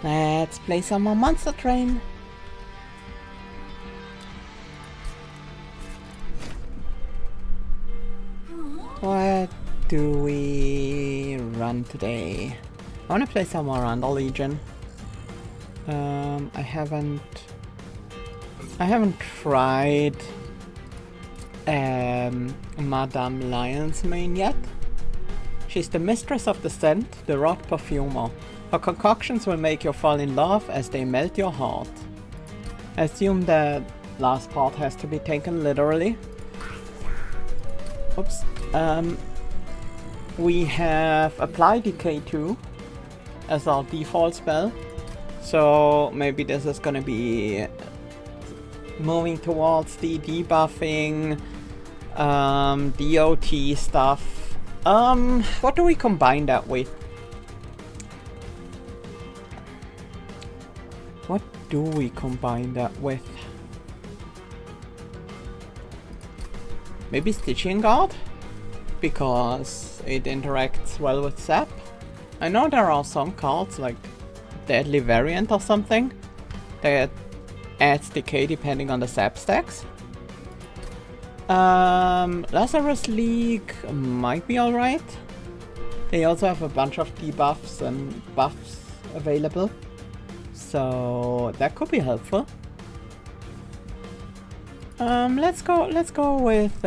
Let's play some more Monster Train. What do we run today? I want to play some more Under Legion. I haven't tried Madame Lion's main yet. She's the mistress of the scent, the rod perfumer. Her concoctions will make you fall in love as they melt your heart. I assume that last part has to be taken literally. Oops. We have applied Decay 2 as our default spell. So maybe this is gonna be moving towards the debuffing, DOT stuff. What do we combine that with? What do we combine that with? Maybe Stitching Guard? Because it interacts well with Sap. I know there are some cards like Deadly Variant or something that adds decay depending on the Sap stacks. Lazarus League might be alright. They also have a bunch of debuffs and buffs available, so that could be helpful. Let's go with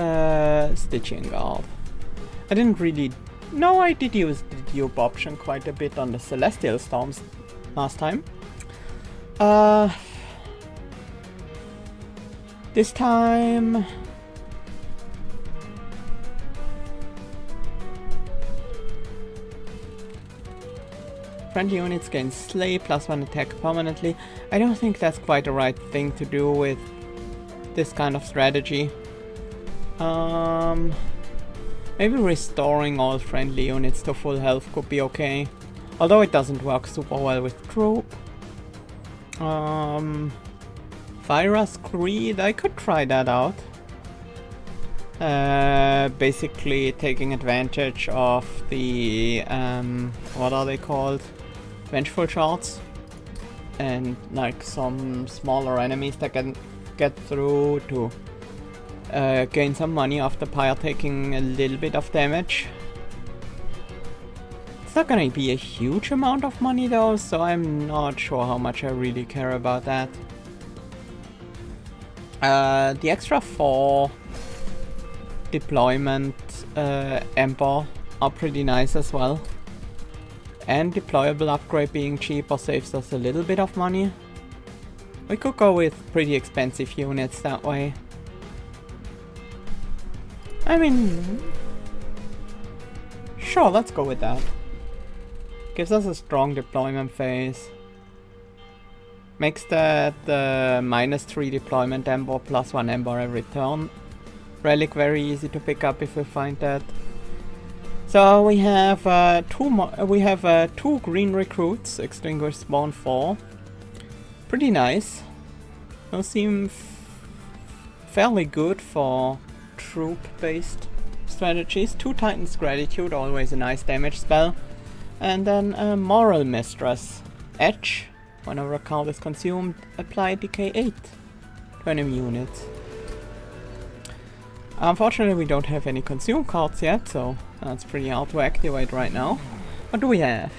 Stitching Guard. I didn't really... No, I did use the dupe option quite a bit on the Celestial Storms last time. This time... Friendly units gain Slay +1 attack permanently. I don't think that's quite the right thing to do with this kind of strategy. Maybe restoring all friendly units to full health could be okay. Although it doesn't work super well with Troop. Virus Creed, I could try that out. Basically taking advantage of the, what are they called? Vengeful Shards. And like some smaller enemies that can get through to gain some money after Pyre taking a little bit of damage. It's not gonna be a huge amount of money though, so I'm not sure how much I really care about that. The extra 4 deployment Ember are pretty nice as well. And deployable upgrade being cheaper saves us a little bit of money. We could go with pretty expensive units that way. I mean, sure, let's go with that. Gives us a strong deployment phase. Makes that the -3 deployment Ember +1 Ember every turn relic very easy to pick up if we find that. So we have two green recruits, Extinguish Spawn 4. Pretty nice. Those seem fairly good for troop-based strategies. 2 Titans Gratitude, always a nice damage spell. And then a Moral Mistress. Edge, whenever a card is consumed, apply Decay 8 to enemy units. Unfortunately we don't have any consume cards yet, so that's pretty hard to activate right now. What do we have?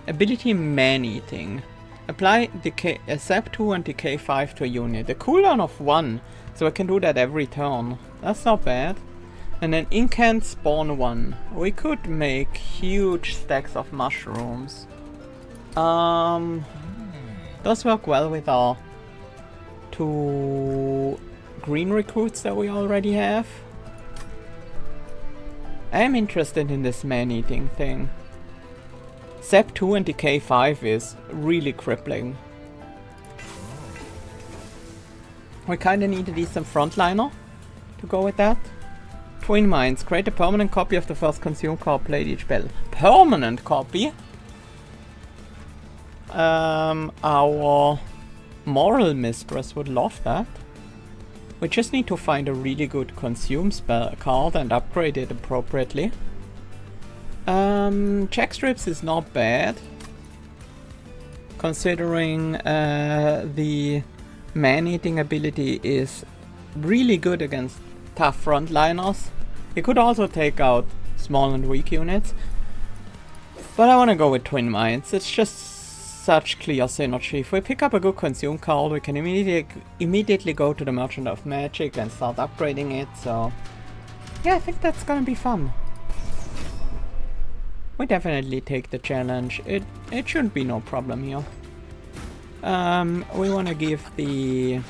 Ability Man-Eating. Apply Decay, Sap 2 and Decay 5 to a unit. A cooldown of 1, so I can do that every turn. That's not bad. And then Incant Spawn 1. We could make huge stacks of mushrooms. Those work well with our 2 green recruits that we already have. I am interested in this man-eating thing. Sap 2 and Decay 5 is really crippling. We kinda need a decent frontliner to go with that. Twin Minds. Create a permanent copy of the first consume card played each battle. Permanent copy? Our Moral Mistress would love that. We just need to find a really good consume spell card and upgrade it appropriately. Check strips is not bad. considering the man-eating ability is really good against tough frontliners. It could also take out small and weak units. But I want to go with Twin Minds. It's just such clear synergy. If we pick up a good consume card, we can immediately go to the Merchant of Magic and start upgrading it. So yeah, I think that's gonna be fun. We definitely take the challenge. It shouldn't be no problem here. We want to give the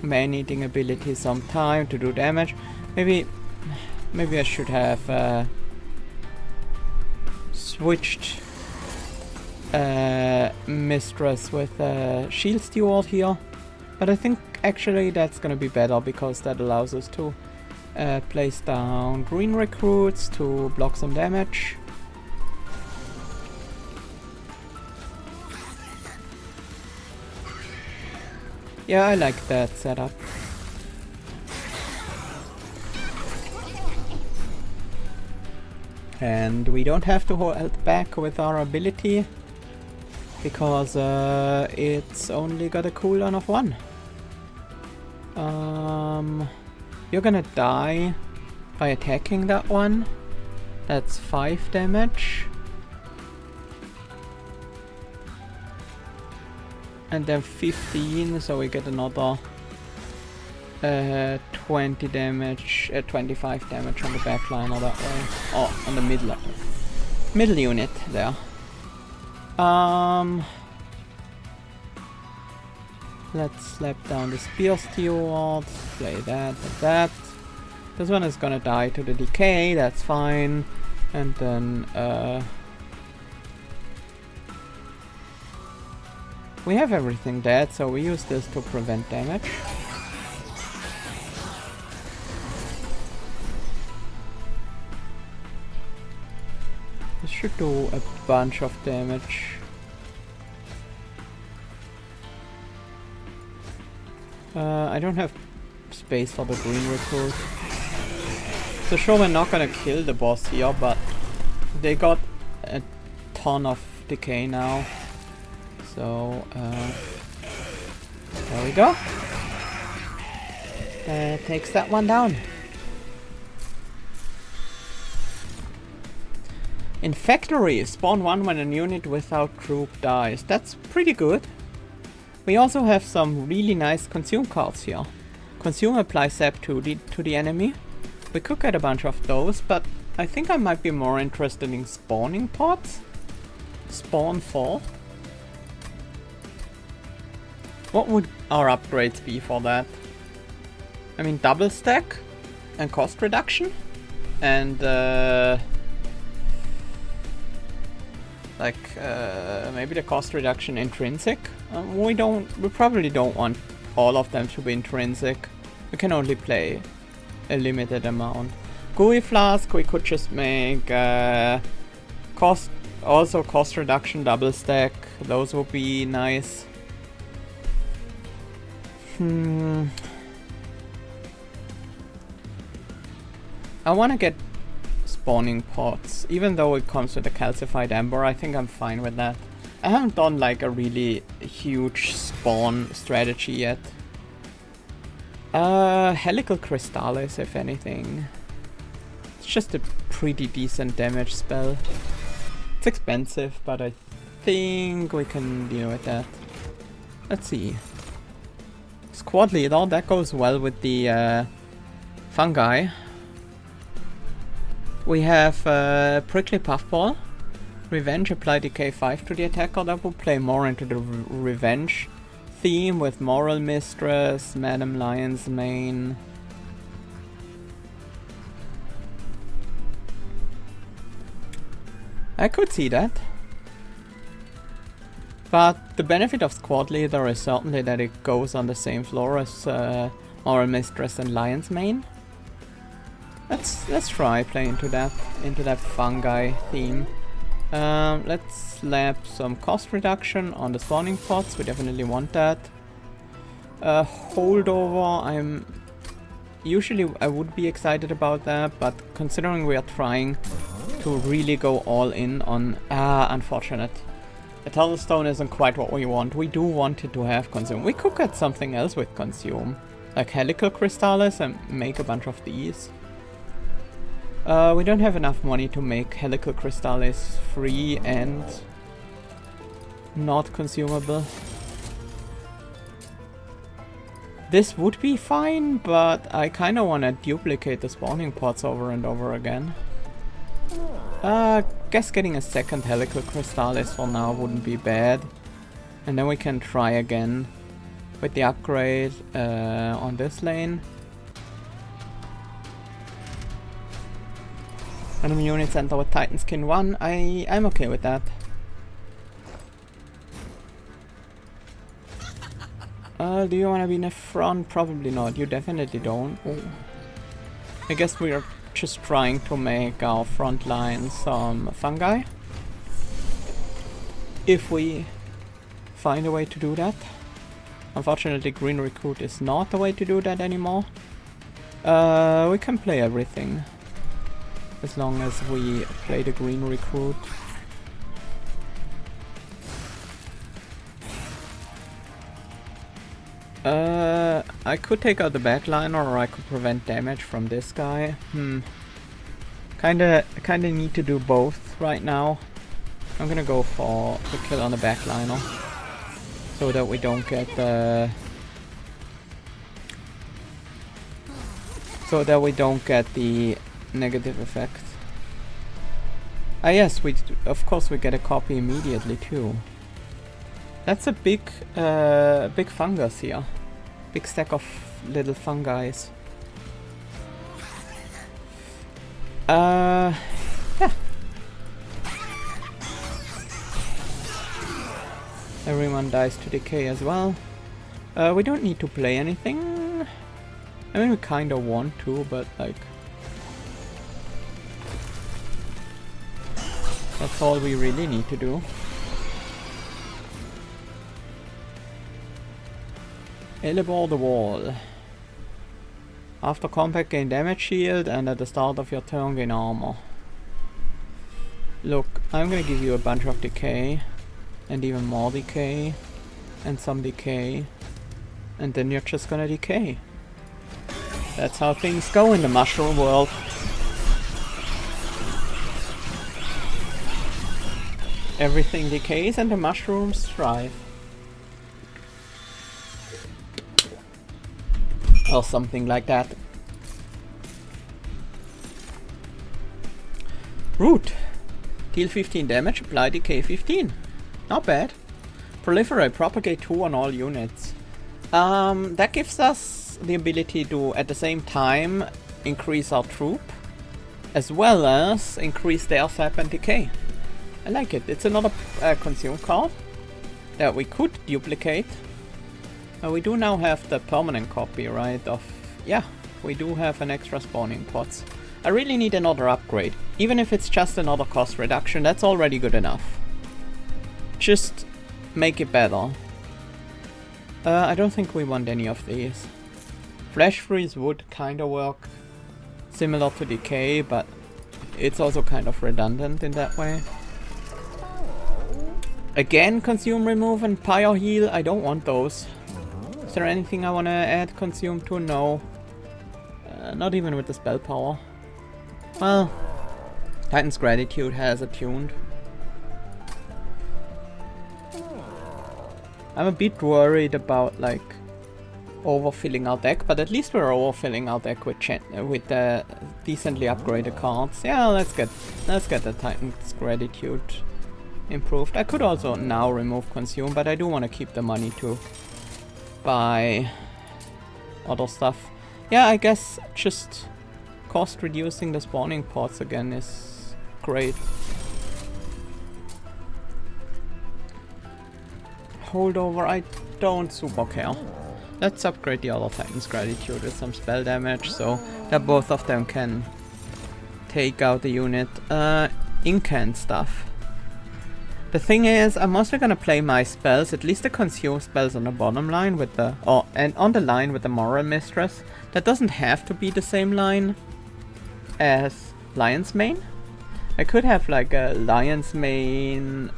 man-eating ability some time to do damage. Maybe I should have switched Mistress with Shield Steward here. But I think actually that's gonna be better because that allows us to place down green recruits to block some damage. Yeah, I like that setup. And we don't have to hold back with our ability because it's only got a cooldown of 1. You're gonna die by attacking that one. That's 5 damage. And then 15, so we get another 20 damage, 25 damage on the backliner that way. Oh, on the middle unit there. Let's slap down the Spear Steward, play that and that. This one is gonna die to the Decay, that's fine. And then we have everything dead, so we use this to prevent damage. This should do a bunch of damage. I don't have space for the green recruit. So sure, we're not gonna kill the boss here, but they got a ton of decay now. So, there we go. Takes that one down. In Factory, spawn 1 when a unit without group dies. That's pretty good. We also have some really nice consume cards here. Consume applies sap to the enemy. We could get a bunch of those, but I think I might be more interested in spawning pods. Spawn 4. What would our upgrades be for that? I mean, double stack and cost reduction and maybe the cost reduction intrinsic. We probably don't want all of them to be intrinsic. We can only play a limited amount. GUI flask, we could just make cost reduction double stack. Those would be nice. I want to get spawning pods, even though it comes with a calcified ember. I think I'm fine with that. I haven't done like a really huge spawn strategy yet. Helical Crystallis, if anything. It's just a pretty decent damage spell. It's expensive, but I think we can deal with that. Let's see. Squad leader, that goes well with the fungi. We have Prickly Puffball. Revenge, apply decay 5 to the attacker. That will play more into the revenge theme with Moral Mistress, Madam Lion's Mane. I could see that. But the benefit of Squad Leader is certainly that it goes on the same floor as Moral Mistress and Lion's Mane. Let's try play into that fungi theme. Let's slap some cost reduction on the spawning pods. We definitely want that. Holdover, I would be excited about that, but considering we are trying to really go all in on unfortunate. Eternal Stone isn't quite what we want. We do want it to have Consume. We could get something else with Consume. Like Helical Crystals and make a bunch of these. We don't have enough money to make Helical Crystals free and not consumable. This would be fine, but I kinda wanna duplicate the spawning pots over and over again. Guess getting a second Helical Crystallis for now wouldn't be bad. And then we can try again with the upgrade on this lane. Enemy units enter with Titan Skin 1. I'm okay with that. Do you want to be in the front? Probably not. You definitely don't. Ooh. I guess we are just trying to make our front line some fungi. If we find a way to do that. Unfortunately, Green Recruit is not the way to do that anymore. We can play everything. As long as we play the Green Recruit. I could take out the backliner or I could prevent damage from this guy. Kinda need to do both right now. I'm gonna go for the kill on the backliner. So that we don't get the... So that we don't get the negative effect. Ah yes, of course we get a copy immediately too. That's a big fungus here. Big stack of little fungi. Yeah. Everyone dies to Decay as well. We don't need to play anything. I mean, we kinda want to, but like... That's all we really need to do. Elevate the wall. After combat gain damage shield and at the start of your turn gain armor. Look, I'm gonna give you a bunch of decay. And even more decay. And some decay. And then you're just gonna decay. That's how things go in the mushroom world. Everything decays and the mushrooms thrive. Or something like that. Root. Deal 15 damage, apply decay 15. Not bad. Proliferate, propagate 2 on all units. That gives us the ability to, at the same time, increase our troop. As well as increase their sap and decay. I like it. It's another consume card that we could duplicate. We do now have the permanent copy, right, of... Yeah, we do have an extra spawning pots. I really need another upgrade. Even if it's just another cost reduction, that's already good enough. Just make it better. I don't think we want any of these. Flash Freeze would kinda work similar to Decay, but it's also kind of redundant in that way. Again, Consume, Remove and Pyre Heal, I don't want those. Is there anything I want to add Consume to? No. Not even with the spell power. Well, Titan's Gratitude has attuned. I'm a bit worried about like overfilling our deck, but at least we're overfilling our deck with the decently upgraded cards. Yeah, let's get the Titan's Gratitude improved. I could also now remove Consume, but I do want to keep the money to buy other stuff. Yeah, I guess just cost reducing the spawning pots again is great. Holdover, I don't super care. Let's upgrade the other Titan's Gratitude with some spell damage so that both of them can take out the unit. Incant stuff. The thing is, I'm mostly gonna play my spells, at least the consume spells on the bottom line with the... and on the line with the Moral Mistress. That doesn't have to be the same line as Lion's Mane. I could have like a Lion's Mane,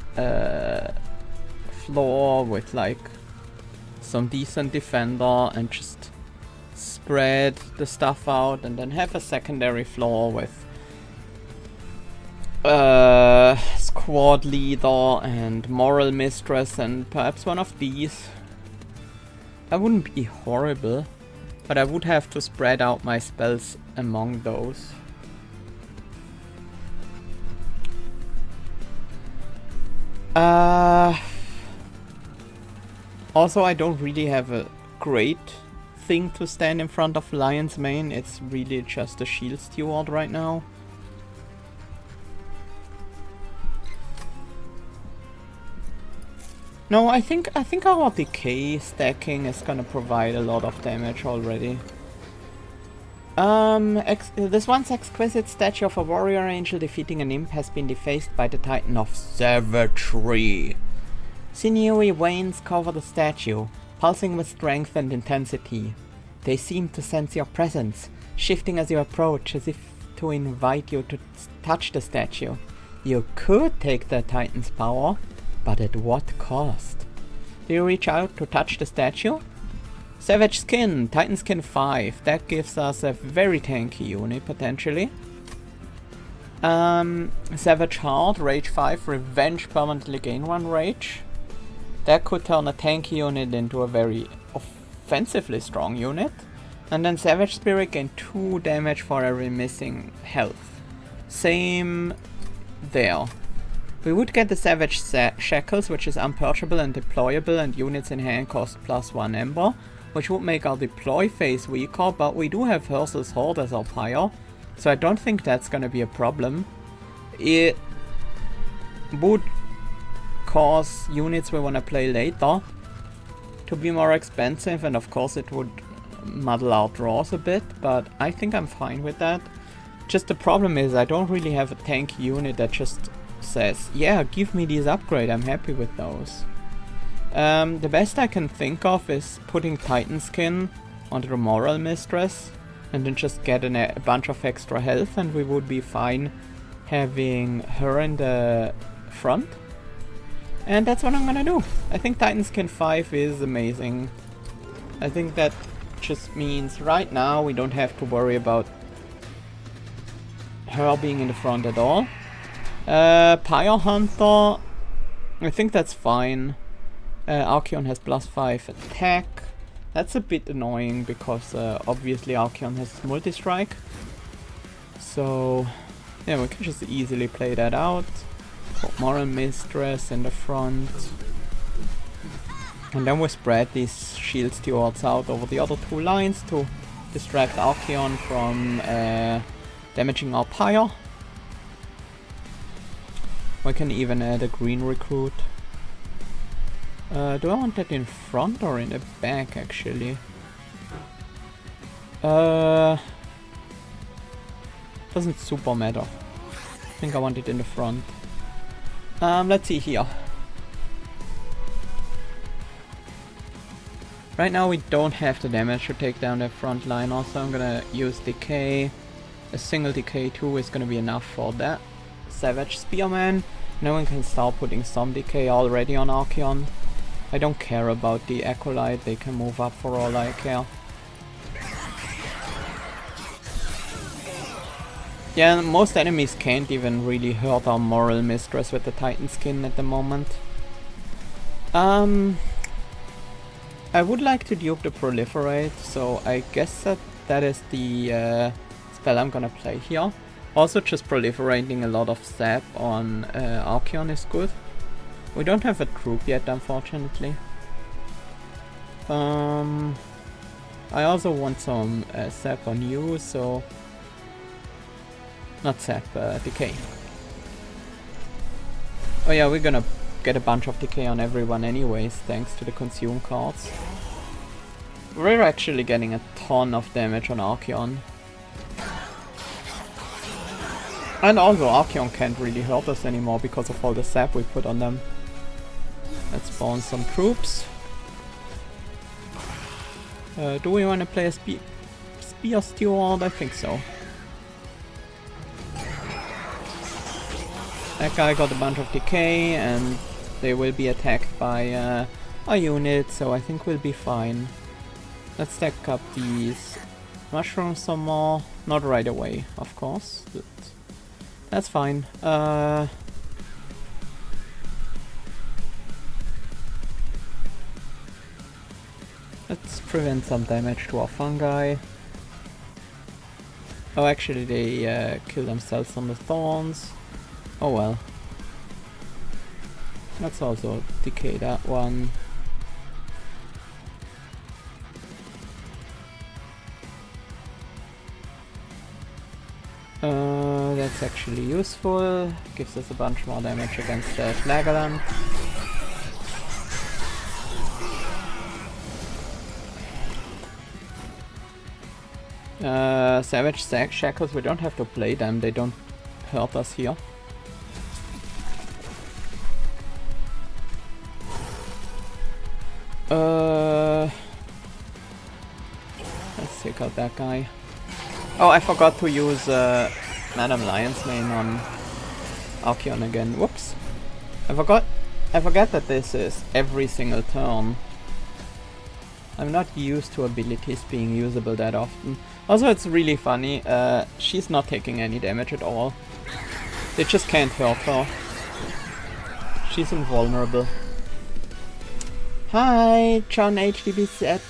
floor with like some decent defender and just spread the stuff out, and then have a secondary floor with squad leader and moral mistress and perhaps one of these. That wouldn't be horrible, but I would have to spread out my spells among those. Also, I don't really have a great thing to stand in front of Lion's Mane. It's really just a shield steward right now. No, I think our Decay stacking is gonna provide a lot of damage already. This once exquisite statue of a warrior angel defeating an imp has been defaced by the Titan of Savagery. Sinewy veins cover the statue, pulsing with strength and intensity. They seem to sense your presence, shifting as you approach, as if to invite you to touch the statue. You could take the Titan's power, but at what cost? Do you reach out to touch the statue? Savage Skin, Titan Skin 5. That gives us a very tanky unit, potentially. Savage Heart, Rage 5, Revenge, permanently gain 1 Rage. That could turn a tanky unit into a very offensively strong unit. And then Savage Spirit, gain 2 damage for every missing health. Same there. We would get the Savage Shackles, which is unpurchable and deployable, and units in hand cost +1 Ember, which would make our deploy phase weaker, but we do have Hersel's Horde as our pyre, so I don't think that's gonna be a problem. It would cause units we wanna play later to be more expensive, and of course it would muddle our draws a bit, but I think I'm fine with that. Just the problem is I don't really have a tanky unit that just says, yeah, give me these upgrades, I'm happy with those. The best I can think of is putting Titan Skin onto the Moral Mistress and then just get a bunch of extra health, and we would be fine having her in the front. And that's what I'm gonna do. I think Titan Skin 5 is amazing. I think that just means right now we don't have to worry about her being in the front at all. Pyre Hunter, I think that's fine. Archeon has +5 attack. That's a bit annoying because obviously Archeon has multi-strike. So yeah, we can just easily play that out. Put Moral Mistress in the front. And then we spread these shield stewards out over the other 2 lines to distract Archeon from damaging our pyre. We can even add a green recruit. Do I want that in front or in the back actually? Doesn't super matter. I think I want it in the front. Let's see here. Right now we don't have the damage to take down the front line, also I'm gonna use Decay. A single Decay 2 is gonna be enough for that. Savage Spearman. Now we can start putting some Decay already on Archeon. I don't care about the Acolyte, they can move up for all I care. Yeah, most enemies can't even really hurt our Moral Mistress with the Titan Skin at the moment. I would like to Duke the Proliferate, so I guess that is the spell I'm gonna play here. Also just proliferating a lot of sap on Archeon is good. We don't have a troop yet, unfortunately. I also want some sap on you, so... Not sap, decay. Oh yeah, we're gonna get a bunch of decay on everyone anyways, thanks to the consume cards. We're actually getting a ton of damage on Archeon. And also Archeon can't really hurt us anymore because of all the sap we put on them. Let's spawn some troops. Do we want to play a Spear Steward? I think so. That guy got a bunch of decay and they will be attacked by a unit, so I think we'll be fine. Let's stack up these mushrooms some more. Not right away, of course. But that's fine. Let's prevent some damage to our fungi. Oh, actually they kill themselves on the thorns. Oh well. Let's also decay that one. That's actually useful. Gives us a bunch more damage against the Flagellant. Savage Shackles, we don't have to play them, they don't hurt us here. Let's take out that guy. Oh, I forgot to use Madam Lion's Mane on Archeon again. Whoops. I forgot that this is every single turn. I'm not used to abilities being usable that often. Also, it's really funny, she's not taking any damage at all. They just can't hurt her. She's invulnerable. Hi, John HDBZ.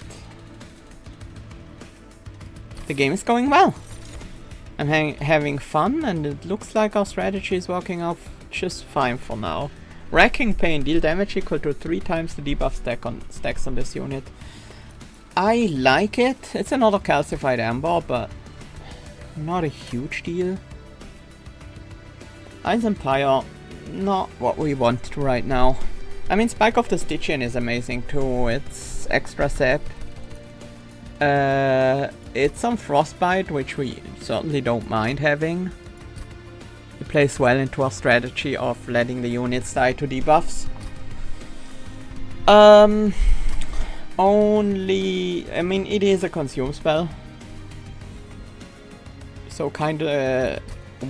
The game is going well. I'm having fun, and it looks like our strategy is working out just fine for now. Racking Pain, deal damage equal to 3 times the debuff stacks on this unit. I like it. It's another calcified amber, but not a huge deal. Ice Empire, not what we want right now. I mean, Spike of the Stygian is amazing too. It's extra sap. It's some Frostbite, which we certainly don't mind having. It plays well into our strategy of letting the units die to debuffs. I mean, it is a consume spell. So kinda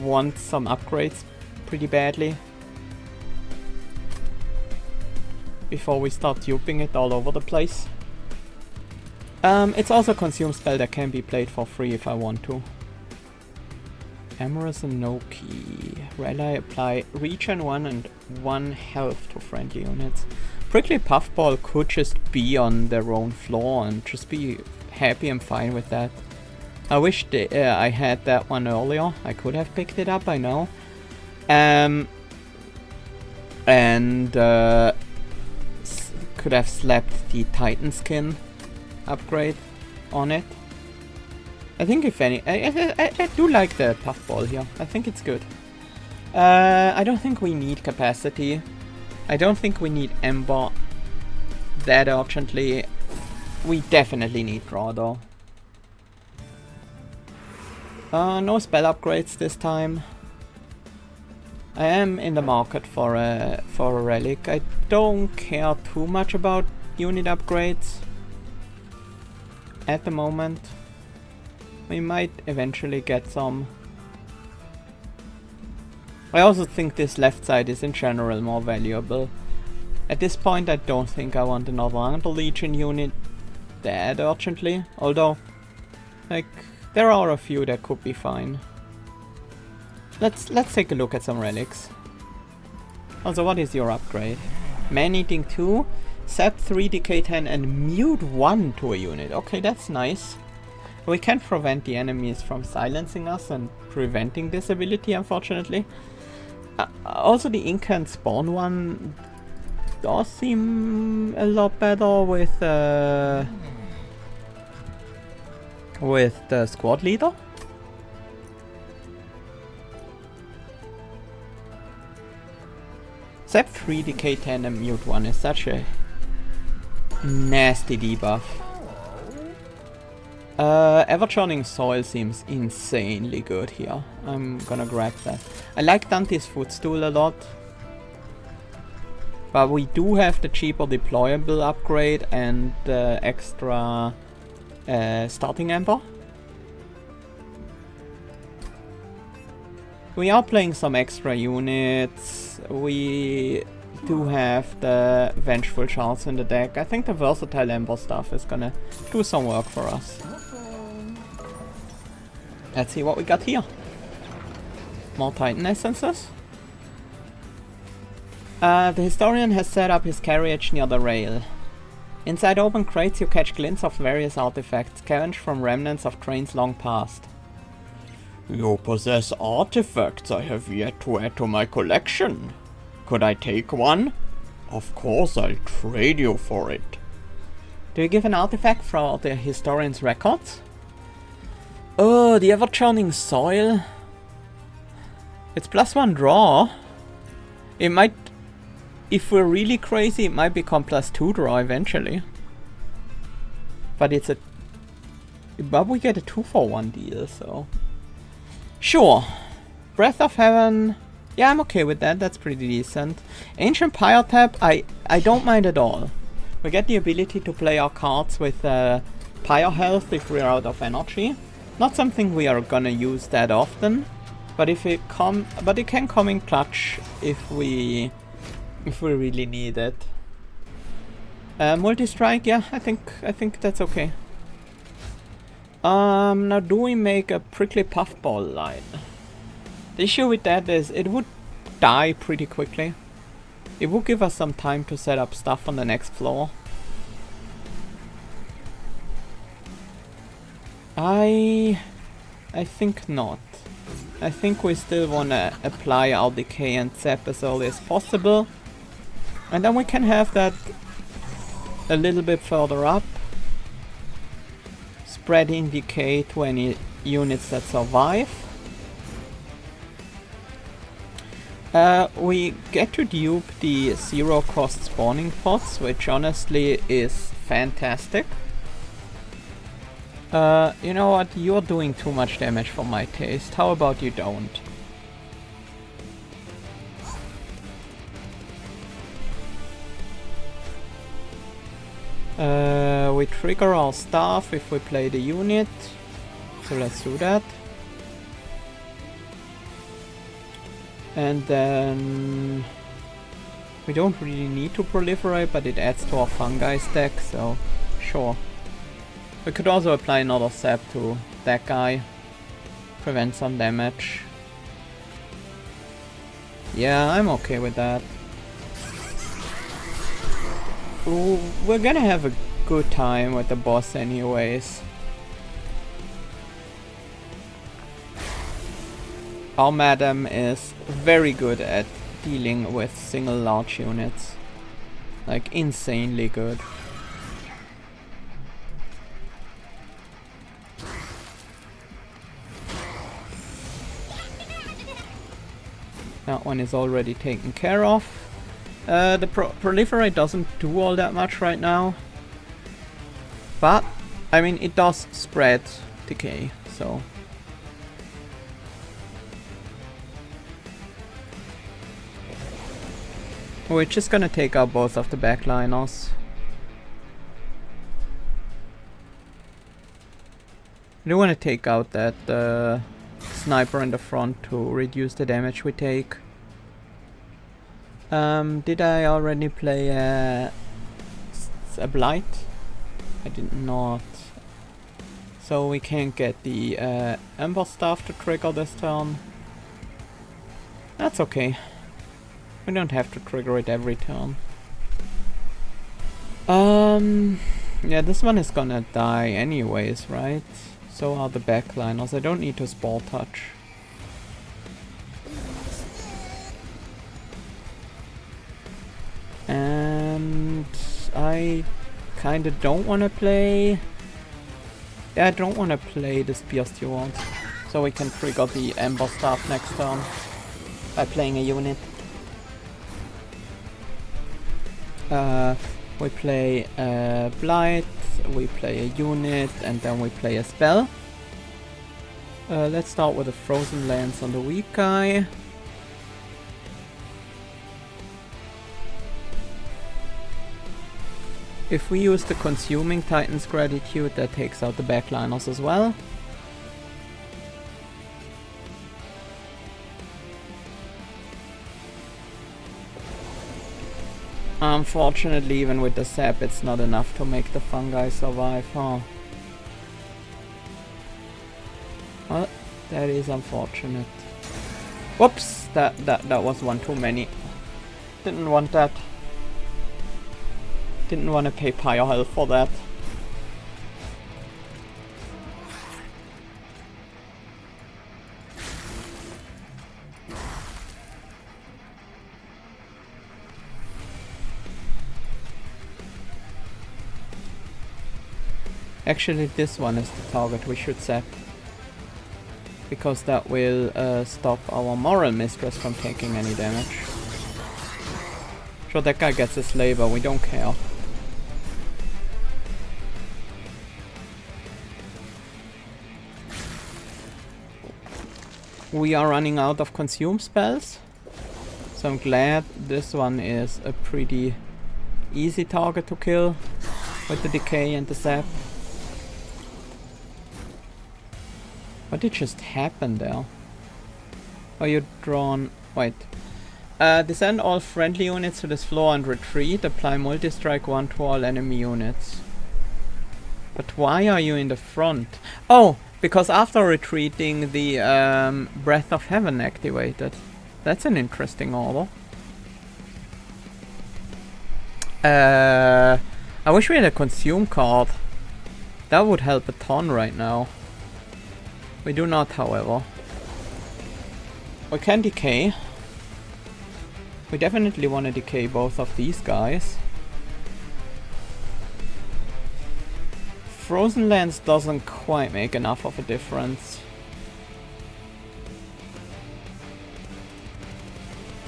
want some upgrades pretty badly. Before we start duping it all over the place. It's also a consume spell that can be played for free if I want to. Amorous Inoki. Rally, apply regen 1 and 1 health to friendly units. Prickly Puffball could just be on their own floor and just be happy and fine with that. I wish I had that one earlier. I could have picked it up, I know. Could have slapped the Titan skin upgrade on it. I think if any, I do like the Puffball here. I think it's good. I don't think we need capacity. I don't think we need Ember that urgently. We definitely need Draw though. No spell upgrades this time. I am in the market for a relic. I don't care too much about unit upgrades at the moment. We might eventually get some. I also think this left side is in general more valuable. At this point I don't think I want another Under Legion unit that urgently, although like there are a few that could be fine. Let's take a look at some relics. Also, what is your upgrade? Man-Eating 2, Sap 3, Decay 10 and Mute 1 to a unit. Okay, that's nice. We can't prevent the enemies from silencing us and preventing this ability, unfortunately. Also, the Incan Spawn one does seem a lot better with the squad leader. Sap 3, Decay 10 and Mute 1 is such a nasty debuff. Ever-Churning Soil seems insanely good here. I'm gonna grab that. I like Dante's Footstool a lot. But we do have the cheaper deployable upgrade and the extra starting Ember. We are playing some extra units. We do have the Vengeful Shards in the deck. I think the versatile Ember stuff is gonna do some work for us. Let's see what we got here. More Titan Essences. The Historian has set up his carriage near the rail. Inside open crates you catch glints of various artifacts, scavenged from remnants of trains long past. You possess artifacts I have yet to add to my collection. Could I take one? Of course I'll trade you for it. Do you give an artifact for the Historian's records? Oh, the ever-churning soil. It's +1 draw. It might... If we're really crazy, it might become +2 draw eventually. But it's a... But we get a 2-for-1 deal, so... Sure. Breath of Heaven... Yeah, I'm okay with that, that's pretty decent. Ancient Pyre Tap, I don't mind at all. We get the ability to play our cards with Pyre health if we're out of energy. Not something we are gonna use that often. But if it can come in clutch if we really need it. Multi-strike, yeah, I think that's okay. Now do we make a prickly puffball line? The issue with that is it would die pretty quickly. It would give us some time to set up stuff on the next floor. I think not. I think we still wanna apply our Decay and Zap as early as possible. And then we can have that a little bit further up. Spreading Decay to any units that survive. We get to dupe the 0-cost spawning pots, which honestly is fantastic. You know what? You're doing too much damage for my taste. How about you don't? We trigger our staff if we play the unit. So let's do that. And then... We don't really need to proliferate, but it adds to our fungi stack, so sure. We could also apply another sap to that guy. Prevent some damage. Yeah, I'm okay with that. Ooh, we're gonna have a good time with the boss anyways. Our madam is very good at dealing with single large units. Like, insanely good. That one is already taken care of. The proliferate doesn't do all that much right now. But, I mean, it does spread decay, so... We're just gonna take out both of the backliners. I do want to take out that sniper in the front to reduce the damage we take. Did I already play a Blight? I did not. So we can't get the Ember stuff to trigger this turn. That's okay. We don't have to trigger it every turn. Yeah, this one is gonna die anyways, right? So are the backliners. I don't need to Spore Touch. And I kinda don't wanna play... Yeah, I don't wanna play the Spear Steward. So we can trigger the Ember stuff next turn by playing a unit. We play a Blight, we play a unit, and then we play a spell. Let's start with the Frozen Lance on the weak guy. If we use the Consuming Titan's Gratitude, that takes out the backliners as well. Unfortunately, even with the sap, it's not enough to make the fungi survive, huh? Well, that is unfortunate. Whoops! That was one too many. Didn't want that. Didn't want to pay Pyre Health for that. Actually, this one is the target we should set. Because that will stop our Moral Mistress from taking any damage. Sure, that guy gets his labor, we don't care. We are running out of consume spells. So I'm glad this one is a pretty easy target to kill with the Decay and the Sap. What did just happen there? Oh, you drawn... Wait. Descend all friendly units to this floor and retreat. Apply multi-strike 1 to all enemy units. But why are you in the front? Oh! Because after retreating, the Breath of Heaven activated. That's an interesting order. I wish we had a consume card. That would help a ton right now. We do not, however. We can decay. We definitely want to decay both of these guys. Frozen Lands doesn't quite make enough of a difference.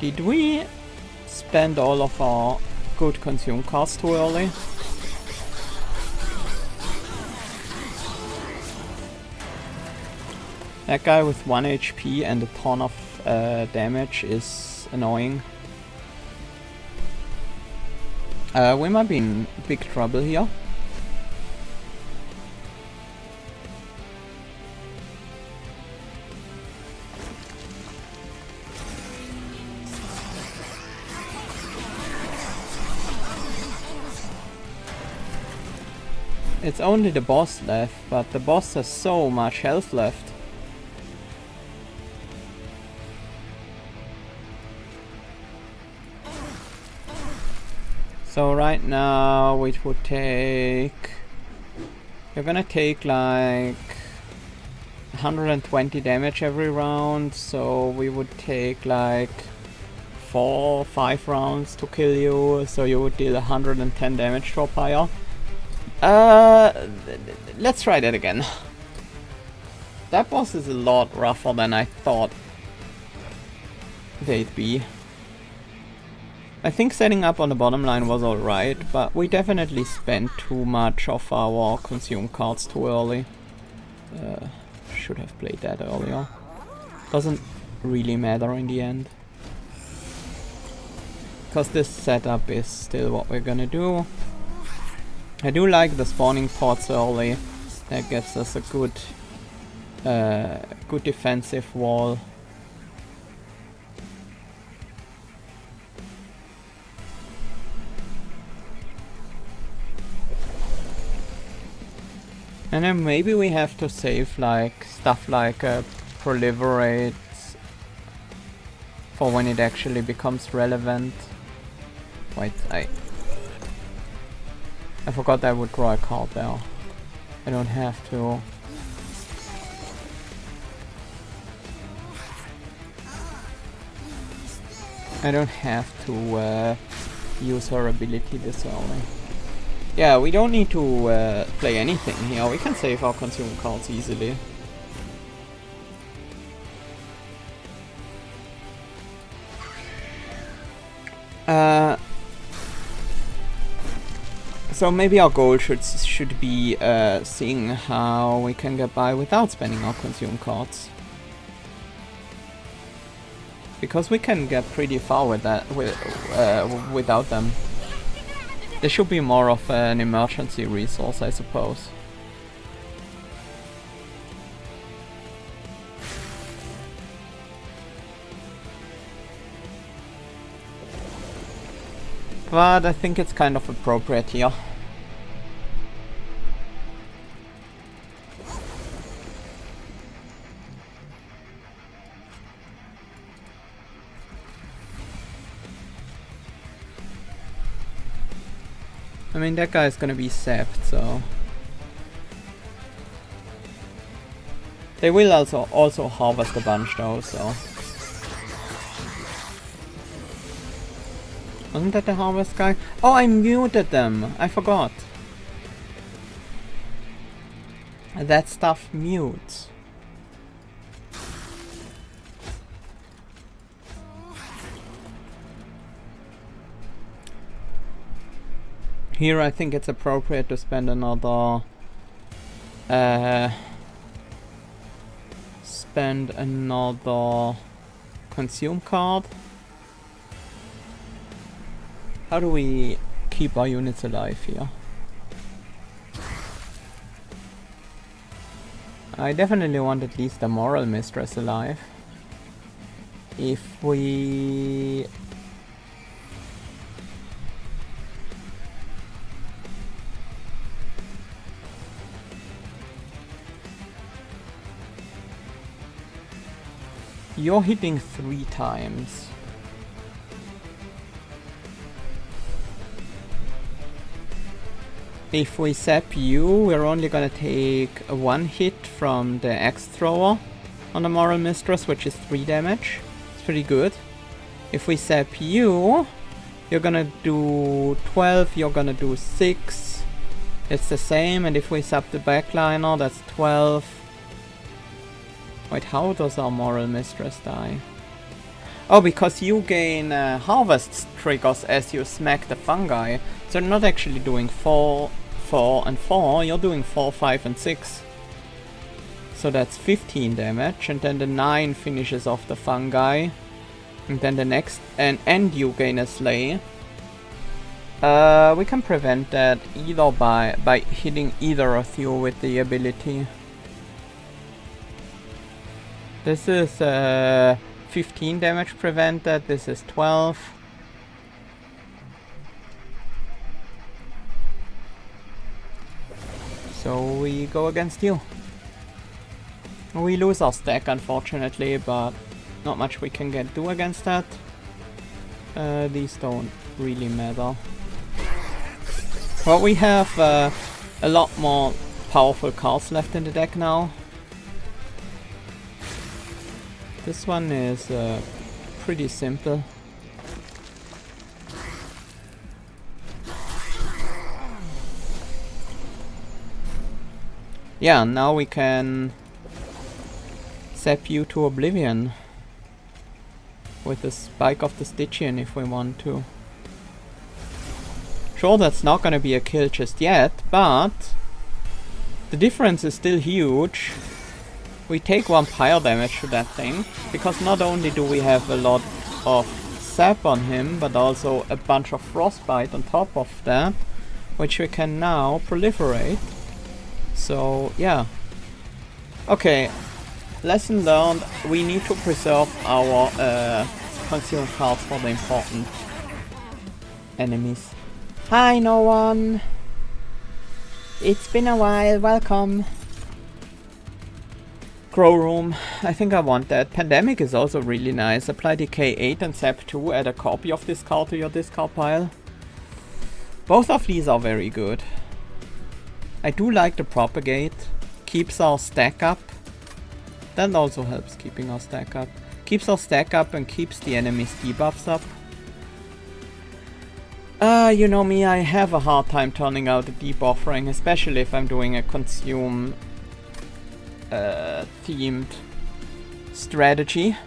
Did we spend all of our good consume cards too early? That guy with 1 HP and a ton of damage is annoying. We might be in big trouble here. It's only the boss left, but the boss has so much health left. So right now it would take... You're gonna take like 120 damage every round, so we would take like 4 or 5 rounds to kill you, so you would deal 110 damage to a Pyre. Let's try that again. That boss is a lot rougher than I thought they'd be. I think setting up on the bottom line was alright, but we definitely spent too much of our consume cards too early. Should have played that earlier. Doesn't really matter in the end. Because this setup is still what we're gonna do. I do like the spawning pods early. That gives us a good defensive wall. And then maybe we have to save like stuff like proliferate for when it actually becomes relevant. Wait, I forgot I would draw a card there. I don't have to. I don't have to use her ability this early. Yeah, we don't need to play anything here. We can save our consume cards easily. So maybe our goal should be seeing how we can get by without spending our consume cards. Because we can get pretty far with that without them. This should be more of an emergency resource, I suppose. But I think it's kind of appropriate here. I mean, that guy's gonna be sapped, so... They will also harvest a bunch though, so... Wasn't that the harvest guy? Oh, I muted them! I forgot. That stuff mutes. Here I think it's appropriate to spend another consume card. How do we keep our units alive here? I definitely want at least the moral mistress alive. If we... You're hitting 3 times. If we sap you, we're only gonna take 1 hit from the axe thrower on the moral mistress, which is 3 damage. It's pretty good. If we sap you, you're gonna do 12, you're gonna do 6. It's the same, and if we sap the backliner, that's 12. Wait, how does our moral mistress die? Oh, because you gain harvest triggers as you smack the fungi. So you're not actually doing 4, 4, and 4. You're doing 4, 5, and 6. So that's 15 damage, and then the 9 finishes off the fungi. And then the next, and you gain a slay. We can prevent that either by hitting either of you with the ability. This is 15 damage prevented, this is 12. So we go against you. We lose our stack unfortunately, but not much we can do against that. These don't really matter. Well, we have a lot more powerful cards left in the deck now. This one is pretty simple. Yeah, now we can zap you to oblivion with the spike of the Stygian if we want to. Sure, that's not gonna be a kill just yet, but the difference is still huge. We take 1 pyre damage to that thing, because not only do we have a lot of sap on him, but also a bunch of frostbite on top of that, which we can now proliferate. So, yeah. Okay, lesson learned, we need to preserve our consume cards for the important enemies. Hi, no one! It's been a while, welcome! Grow room, I think I want that. Pandemic is also really nice. Apply Decay 8 and Sap 2, add a copy of this card to your discard pile. Both of these are very good. I do like the Propagate. Keeps our stack up. That also helps keeping our stack up. Keeps our stack up and keeps the enemy's debuffs up. You know me, I have a hard time turning out a debuffering, especially if I'm doing a consume themed strategy.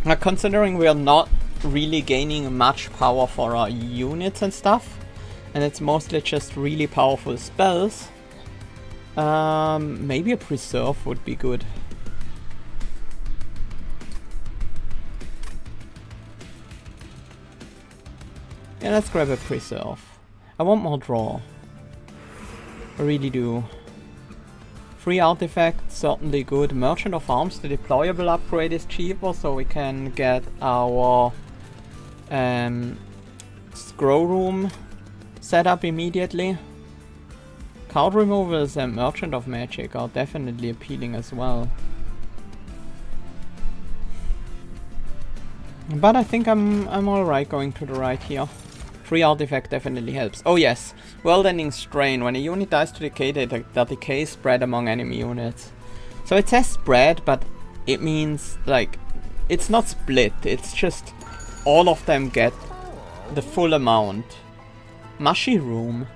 Now, considering we are not really gaining much power for our units and stuff, and it's mostly just really powerful spells, maybe a preserve would be good. Yeah, let's grab a preserve. I want more draw. I really do. Free artifact, certainly good. Merchant of Arms, the deployable upgrade is cheaper, so we can get our scroll room set up immediately. Card removals and Merchant of Magic are definitely appealing as well. But I think I'm alright going to the right here. Free artifact definitely helps. Oh yes, World-Ending Strain. When a unit dies to decay, the decay is spread among enemy units. So it says spread, but it means like it's not split. It's just all of them get the full amount. Mushy Room.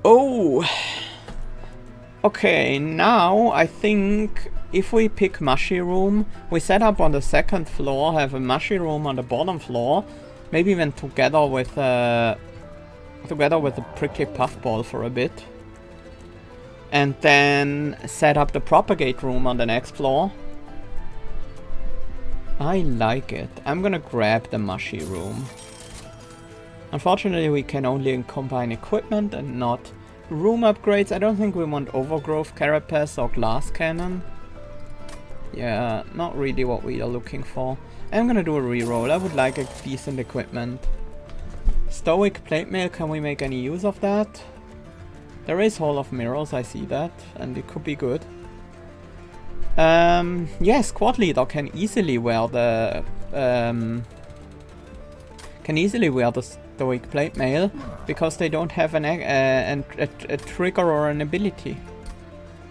Oh. Okay, now I think if we pick Mushy Room, we set up on the second floor, have a Mushy Room on the bottom floor. Maybe even together with the Prickly Puffball for a bit. And then set up the Propagate Room on the next floor. I like it. I'm gonna grab the Mushy Room. Unfortunately, we can only combine equipment and not room upgrades. I don't think we want Overgrowth Carapace or Glass Cannon. Yeah, not really what we are looking for. I'm gonna do a reroll. I would like a decent equipment. Stoic Plate Mail, can we make any use of that? There is Hall of Mirrors, I see that, and it could be good. Yeah, Squad Leader can easily wear the Stoic Plate Mail because they don't have a trigger or an ability.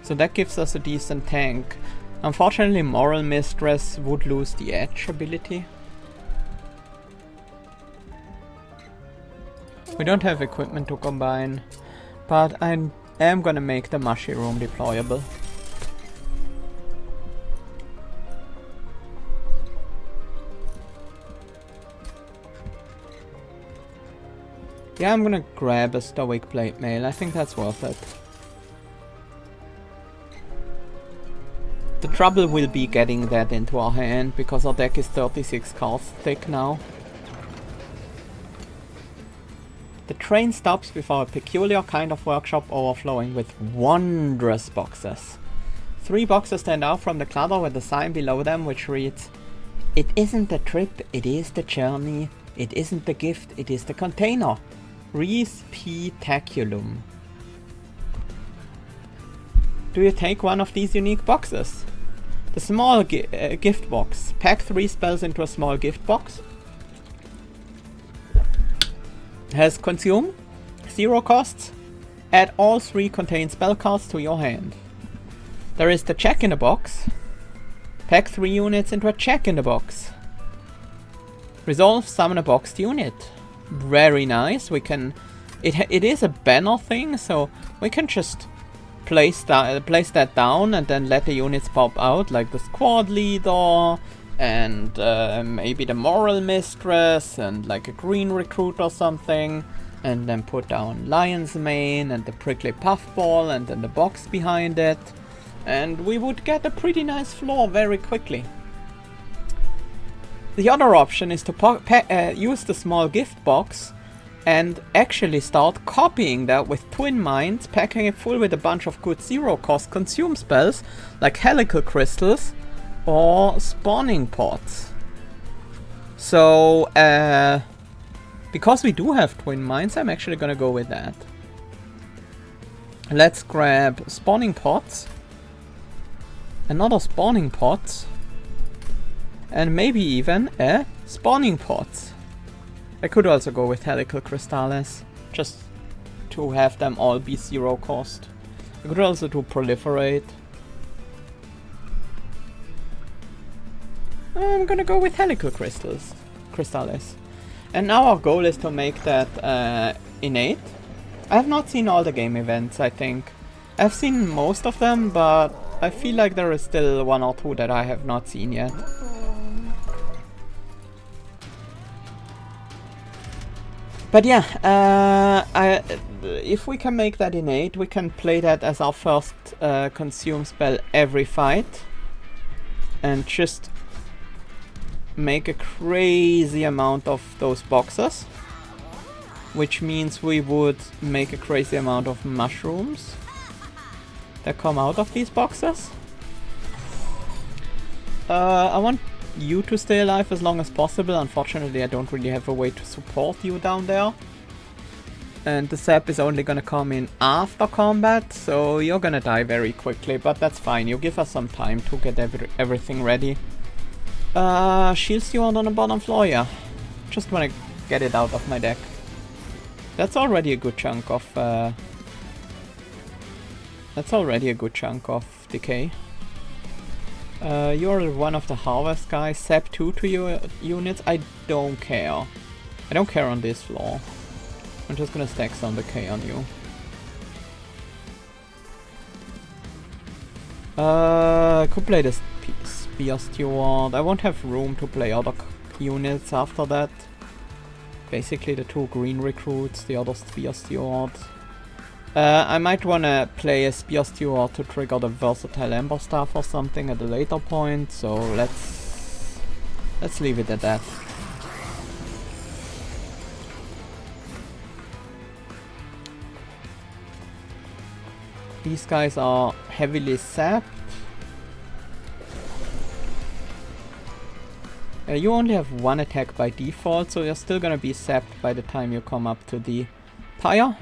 So that gives us a decent tank. Unfortunately, Moral Mistress would lose the Edge ability. We don't have equipment to combine, but I am gonna make the Mushy Room deployable. Yeah, I'm gonna grab a Stoic Plate Mail. I think that's worth it. The trouble will be getting that into our hand, because our deck is 36 cards thick now. The train stops before a peculiar kind of workshop overflowing with wondrous boxes. 3 boxes stand out from the clutter with a sign below them which reads, "It isn't the trip, it is the journey. It isn't the gift, it is the container. Respectaculum." Do you take one of these unique boxes? The small gift box. Pack 3 spells into a small gift box. Has consume, 0 costs. Add all 3 contained spell cards to your hand. There is the check in the box. Pack 3 units into a check in the box. Resolve, summon a boxed unit. Very nice. We can. It is a banner thing, so we can just place that down and then let the units pop out, like the Squad Leader and maybe the Moral Mistress and like a Green Recruit or something, and then put down Lion's Mane and the Prickly Puffball and then the box behind it, and we would get a pretty nice floor very quickly. The other option is to use the small gift box and actually start copying that with Twin Minds, packing it full with a bunch of good 0-cost consume spells like Helical Crystals or Spawning Pods. So, because we do have Twin Minds, I'm actually gonna go with that. Let's grab Spawning Pods, another Spawning Pods, and maybe even a Spawning Pods. I could also go with Helical Crystales, just to have them all be 0 cost. I could also do Proliferate. I'm gonna go with Helical Crystales. And now our goal is to make that innate. I have not seen all the game events, I think. I've seen most of them, but I feel like there is still 1 or 2 that I have not seen yet. But yeah, if we can make that innate, we can play that as our first consume spell every fight. And just make a crazy amount of those boxes. Which means we would make a crazy amount of mushrooms. that come out of these boxes. I want you to stay alive as long as possible. Unfortunately, I don't really have a way to support you down there. And the sap is only gonna come in after combat, so you're gonna die very quickly, but that's fine. You give us some time to get everything ready. Shield Steward on the bottom floor, yeah. Just wanna get it out of my deck. That's already a good chunk of Decay. You're one of the harvest guys. Sap 2 to your units. I don't care. I don't care on this floor. I'm just gonna stack some Decay on you. I could play this Spear Steward. I won't have room to play other units after that. Basically the 2 green recruits, the other Spear Steward. I might wanna play a Spear Steward to trigger the versatile Ember Staff or something at a later point, so let's leave it at that. These guys are heavily sapped. You only have 1 attack by default, so you're still gonna be sapped by the time you come up to the pyre.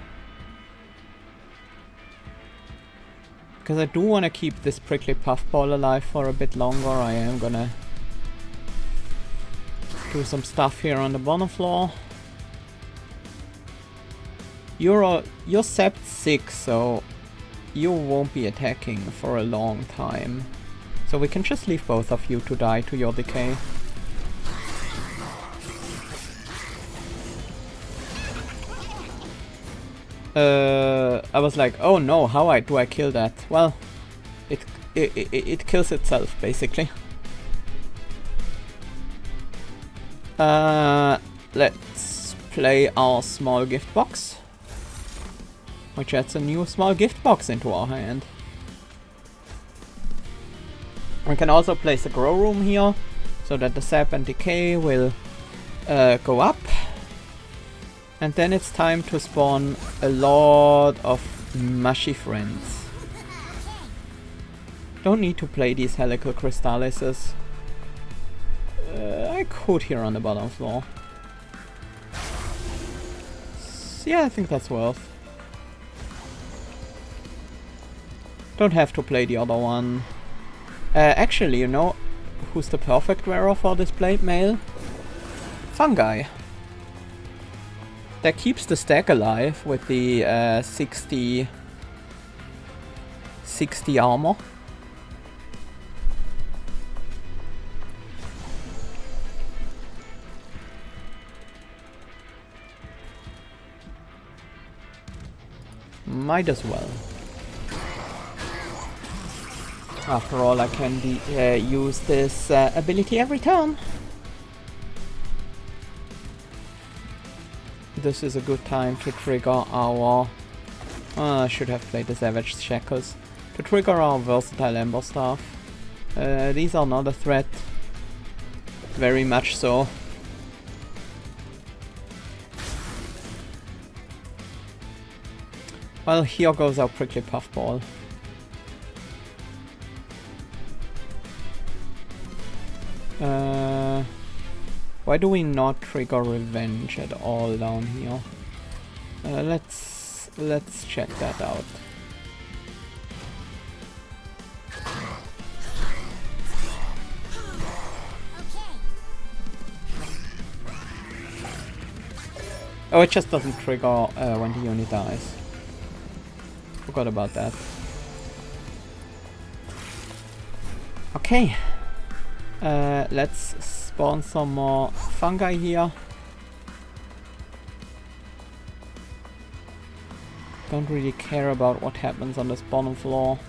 Because I do want to keep this prickly puffball alive for a bit longer, I am gonna do some stuff here on the bottom floor. You're sapped 6, so you won't be attacking for a long time. So we can just leave both of you to die to your Decay. I was like, oh no, how do I kill that? Well, it kills itself, basically. Let's play our small gift box, which adds a new small gift box into our hand. We can also place a grow room here, so that the sap and Decay will go up. And then it's time to spawn a lot of mushy friends. Don't need to play these helical crystallises. I could here on the bottom floor. Yeah, I think that's worth. Don't have to play the other one. Actually, you know who's the perfect wearer for this blade mail? Fungi. That keeps the stack alive with the 60 armor. Might as well. After all, I can use this ability every turn. This is a good time to trigger our... I should have played the Savage Shackles. To trigger our versatile Ember Staff. These are not a threat. Very much so. Well, here goes our prickly puffball. Why do we not trigger revenge at all down here? Let's check that out. Oh, it just doesn't trigger when the unit dies. Forgot about that. Okay. Let's spawn some more fungi here. Don't really care about what happens on this bottom floor.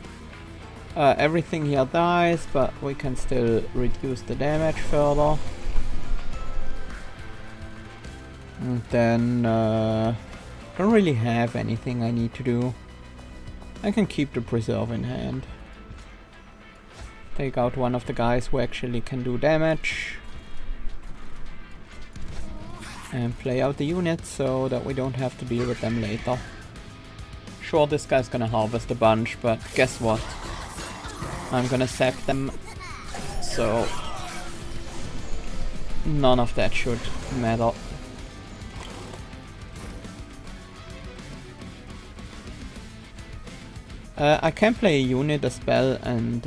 Everything here dies, but we can still reduce the damage further. And then don't really have anything I need to do. I can keep the preserve in hand. Take out one of the guys who actually can do damage. And play out the units so that we don't have to deal with them later. Sure, this guy's gonna harvest a bunch, but guess what? I'm gonna sap them, so none of that should matter. I can play a unit, a spell, and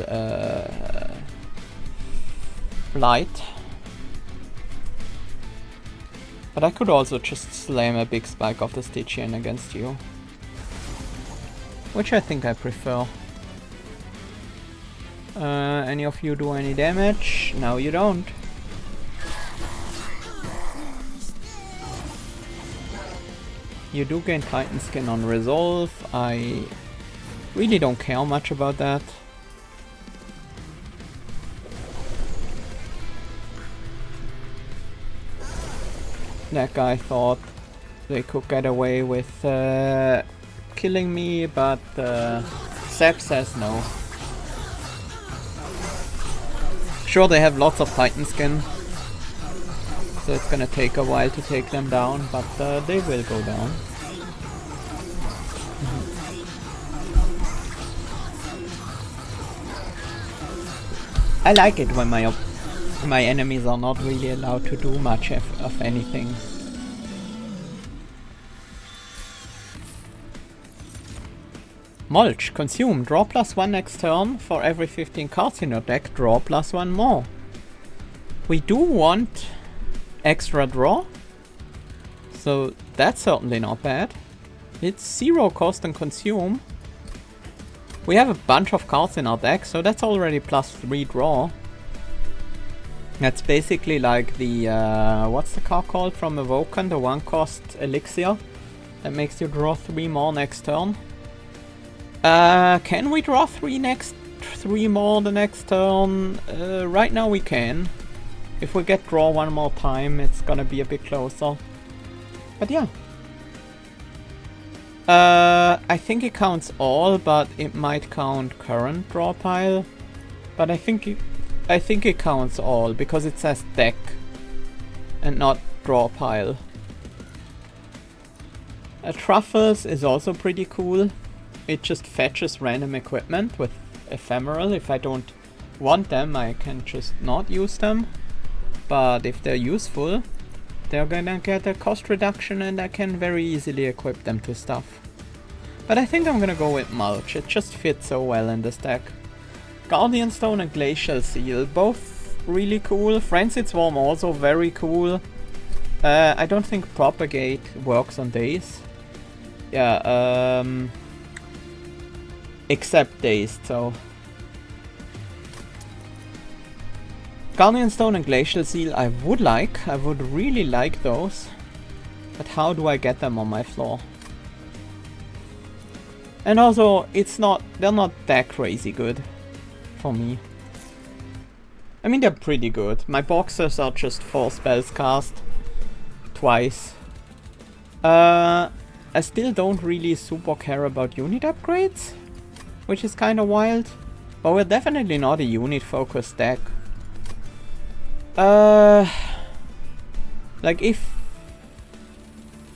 flight. But I could also just slam a big spike of the Stygian against you. Which I think I prefer. Any of you do any damage? No, you don't. You do gain Titan Skin on resolve. I really don't care much about that. That guy thought they could get away with killing me, but Seb says no. Sure, they have lots of Titan Skin, so it's gonna take a while to take them down, but they will go down. I like it when my enemies are not really allowed to do much of anything. Mulch, consume, draw +1 next turn. For every 15 cards in your deck, draw +1 more. We do want extra draw, so that's certainly not bad. It's 0 cost and consume. We have a bunch of cards in our deck, so that's already +3 draw. That's basically like the, what's the card called from Evoken, the 1-cost elixir that makes you draw 3 more next turn. Can we draw 3 more the next turn? Right now we can. If we get draw one more time, it's gonna be a bit closer. But yeah. I think it counts all, but it might count current draw pile. But I think it counts all, because it says deck and not draw pile. Truffles is also pretty cool. It just fetches random equipment with ephemeral. If I don't want them, I can just not use them. But if they're useful, they're gonna get a cost reduction and I can very easily equip them to stuff. But I think I'm gonna go with Mulch. It just fits so well in this deck. Guardian Stone and Glacial Seal, both really cool. Frenzied Swarm also very cool. I don't think Propagate works on days. Yeah, except Dazed, so. Guardian Stone and Glacial Seal I would really like those. But how do I get them on my floor? And also, they're not that crazy good for me. I mean, they're pretty good. My boxers are just 4 spells cast twice. I still don't really super care about unit upgrades, which is kind of wild. But we're definitely not a unit focused deck. Like if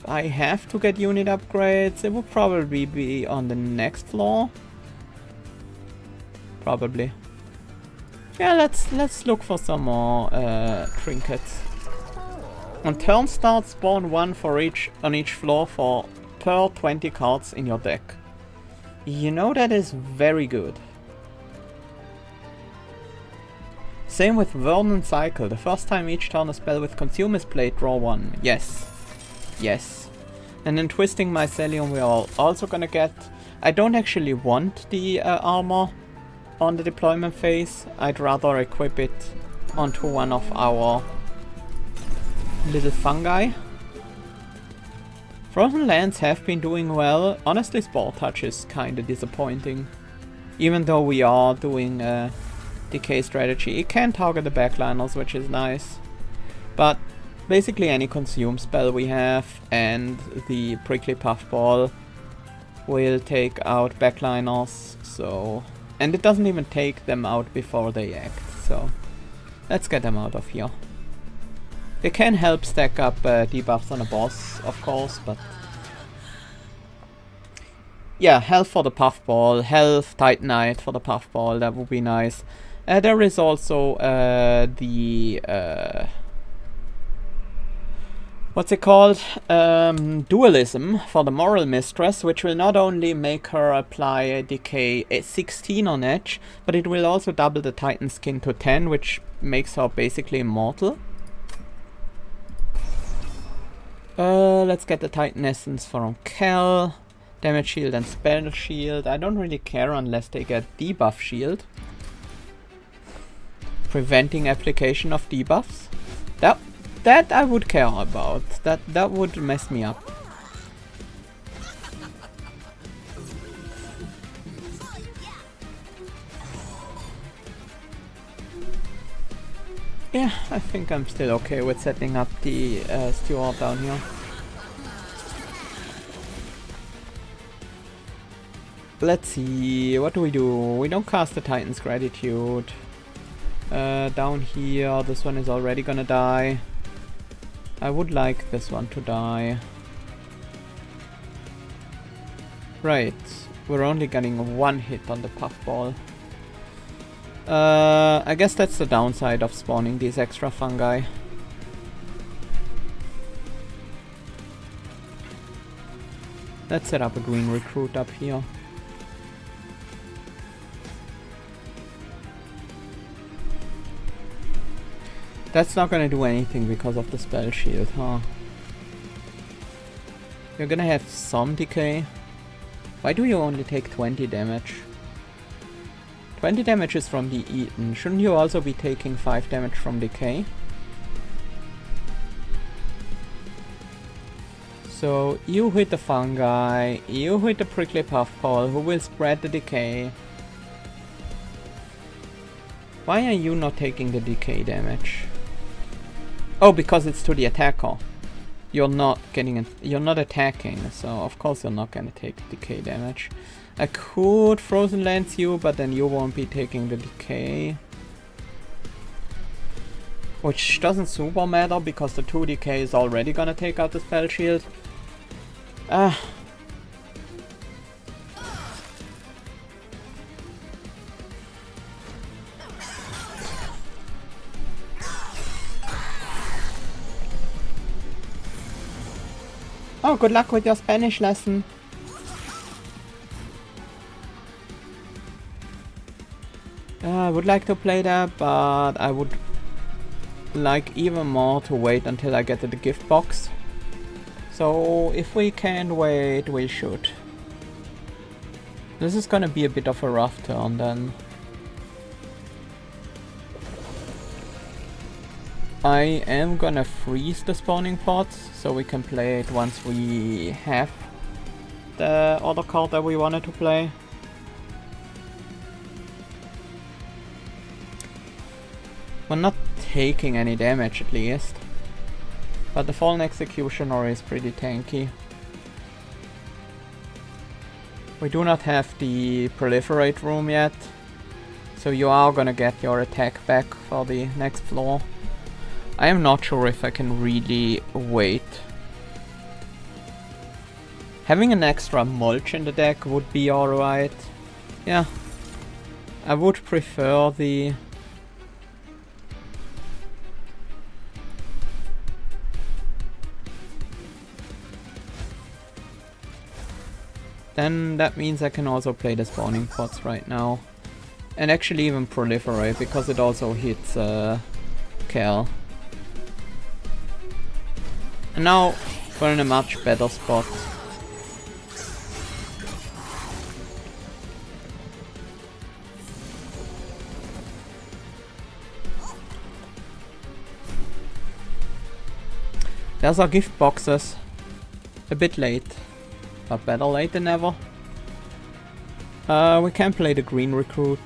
I have to get unit upgrades, it would probably be on the next floor. Probably. Yeah, let's look for some more trinkets. On turn start, spawn 1 on each floor for per 20 cards in your deck. You know, that is very good. Same with Vernon Cycle. The first time each turn a spell with Consume is played, draw 1. Yes. Yes. And then Twisting Mycelium we are also gonna get. I don't actually want the armor on the deployment phase. I'd rather equip it onto one of our little fungi. Frozen Lands have been doing well. Honestly, Spore Touch is kinda disappointing. Even though we are doing a Decay strategy. It can target the backliners, which is nice. But basically any consume spell we have and the Prickly Puffball will take out backliners, so... And it doesn't even take them out before they act, so... Let's get them out of here. They can help stack up debuffs on a boss, of course, but... Yeah, health for the puffball, health Titanite for the puffball, that would be nice. There is also the what's it called? Dualism for the Moral Mistress, which will not only make her apply a Decay 16 on Edge, but it will also double the Titan skin to 10, which makes her basically immortal. Let's get the Titan Essence from Kel. Damage shield and spell shield. I don't really care unless they get debuff shield. Preventing application of debuffs. That I would care about. That would mess me up. Yeah, I think I'm still okay with setting up the steward down here. Let's see, what do? We don't cast the Titan's Gratitude. Down here, this one is already gonna die. I would like this one to die. Right, we're only getting one hit on the puffball. I guess that's the downside of spawning these extra fungi. Let's set up a green recruit up here. That's not gonna do anything because of the spell shield, huh? You're gonna have some decay. Why do you only take 20 damage? 20 damage is from the Eaten. Shouldn't you also be taking 5 damage from decay? So you hit the fungi, you hit the prickly puffball, who will spread the decay. Why are you not taking the decay damage? Oh, because it's to the attacker. You're not getting it. You're not attacking, so of course you're not gonna take decay damage. I could Frozen Lance you, but then you won't be taking the decay. Which doesn't super matter because the 2 decay is already gonna take out the spell shield. Oh, good luck with your Spanish lesson. I would like to play that, but I would like even more to wait until I get to the gift box. So if we can wait, we should. This is gonna be a bit of a rough turn then. I am gonna freeze the spawning pods so we can play it once we have the other card that we wanted to play. We're not taking any damage at least, but the Fallen Executioner is pretty tanky. We do not have the Proliferate room yet, so you are gonna get your attack back for the next floor. I am not sure if I can really wait. Having an extra mulch in the deck would be alright. Yeah, I would prefer the... Then that means I can also play the spawning pods right now. And actually even Proliferate, because it also hits Cal. And now we're in a much better spot. There's our gift boxes. A bit late, but better late than never. We can play the green recruit.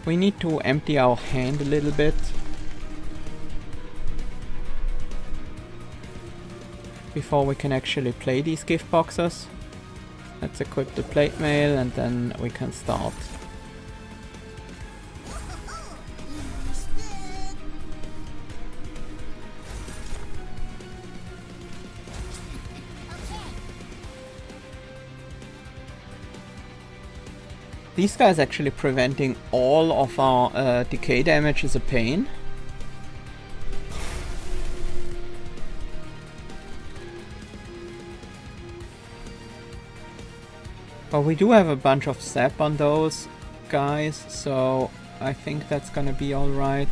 We need to empty our hand a little bit before we can actually play these gift boxes. Let's equip the plate mail and then we can start. These guys actually preventing all of our decay damage is a pain. But we do have a bunch of sap on those guys, so I think that's gonna be alright.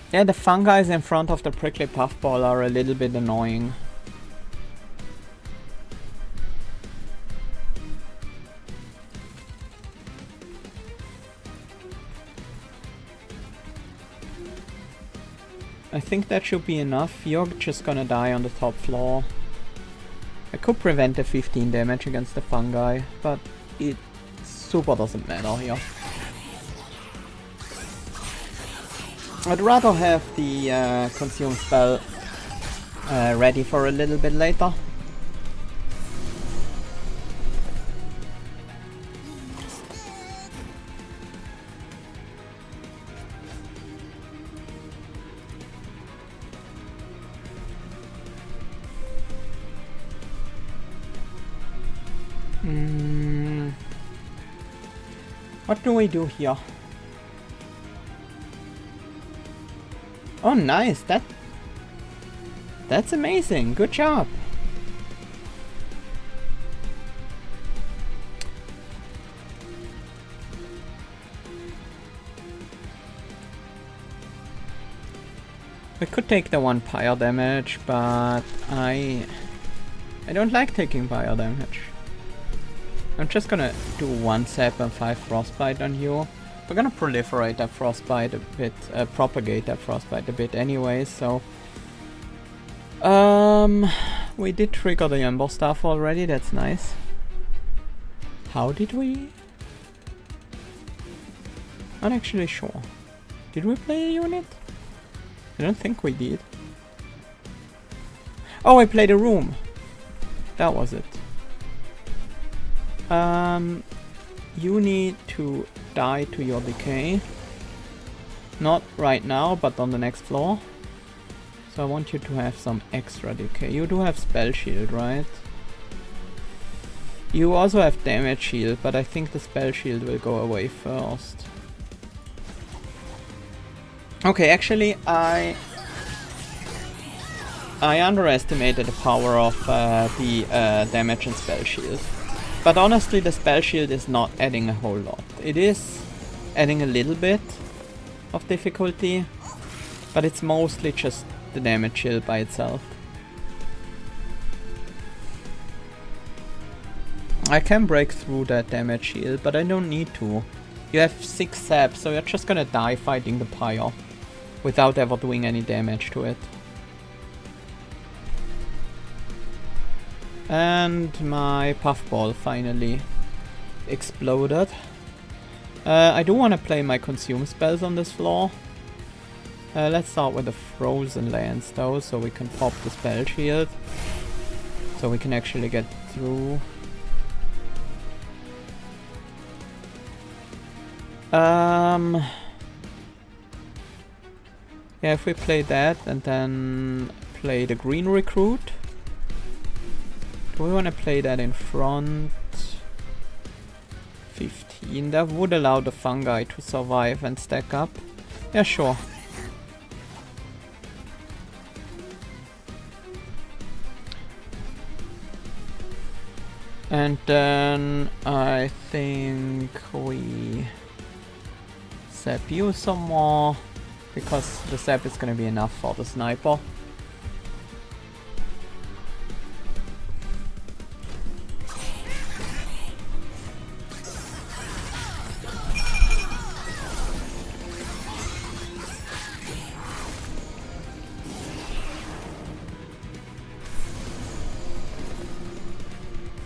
Yeah, the fungi in front of the prickly puffball are a little bit annoying. I think that should be enough. You're just gonna die on the top floor. I could prevent the 15 damage against the fungi, but it super doesn't matter here. I'd rather have the consume spell ready for a little bit later. What do we do here? Oh, nice! That's amazing! Good job! We could take the 1 pyre damage, but I don't like taking pyre damage. I'm just gonna do 1 sap and 5 frostbite on you. We're gonna proliferate that frostbite a bit, propagate that frostbite a bit anyway, so... we did trigger the Ember Staff already, that's nice. How did we? Not actually sure. Did we play a unit? I don't think we did. Oh, I played a room! That was it. You need to die to your decay. Not right now, but on the next floor. So I want you to have some extra decay. You do have spell shield, right? You also have damage shield, but I think the spell shield will go away first. Okay, actually I underestimated the power of the damage and spell shield. But honestly, the spell shield is not adding a whole lot. It is adding a little bit of difficulty, but it's mostly just the damage shield by itself. I can break through that damage shield, but I don't need to. You have 6 sap, so you're just gonna die fighting the pyre without ever doing any damage to it. And my puffball finally exploded. I do want to play my consume spells on this floor. Let's start with the frozen lands though, so we can pop the spell shield. So we can actually get through. Yeah, if we play that and then play the green recruit. Do we want to play that in front? 15. That would allow the fungi to survive and stack up. Yeah, sure. And then I think we sap you some more, because the sap is going to be enough for the sniper.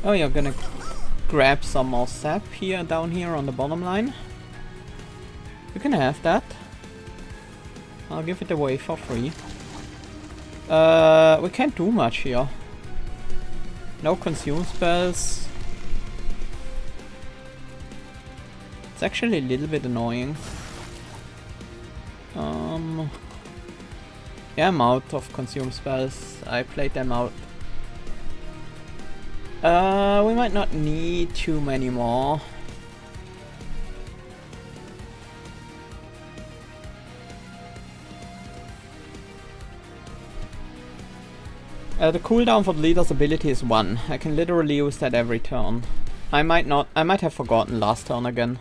Oh, you're gonna grab some more sap here, down here on the bottom line. You can have that. I'll give it away for free. We can't do much here. No consume spells. It's actually a little bit annoying. Yeah, I'm out of consume spells. I played them out. We might not need too many more. The cooldown for the leader's ability is 1. I can literally use that every turn. I might have forgotten last turn again.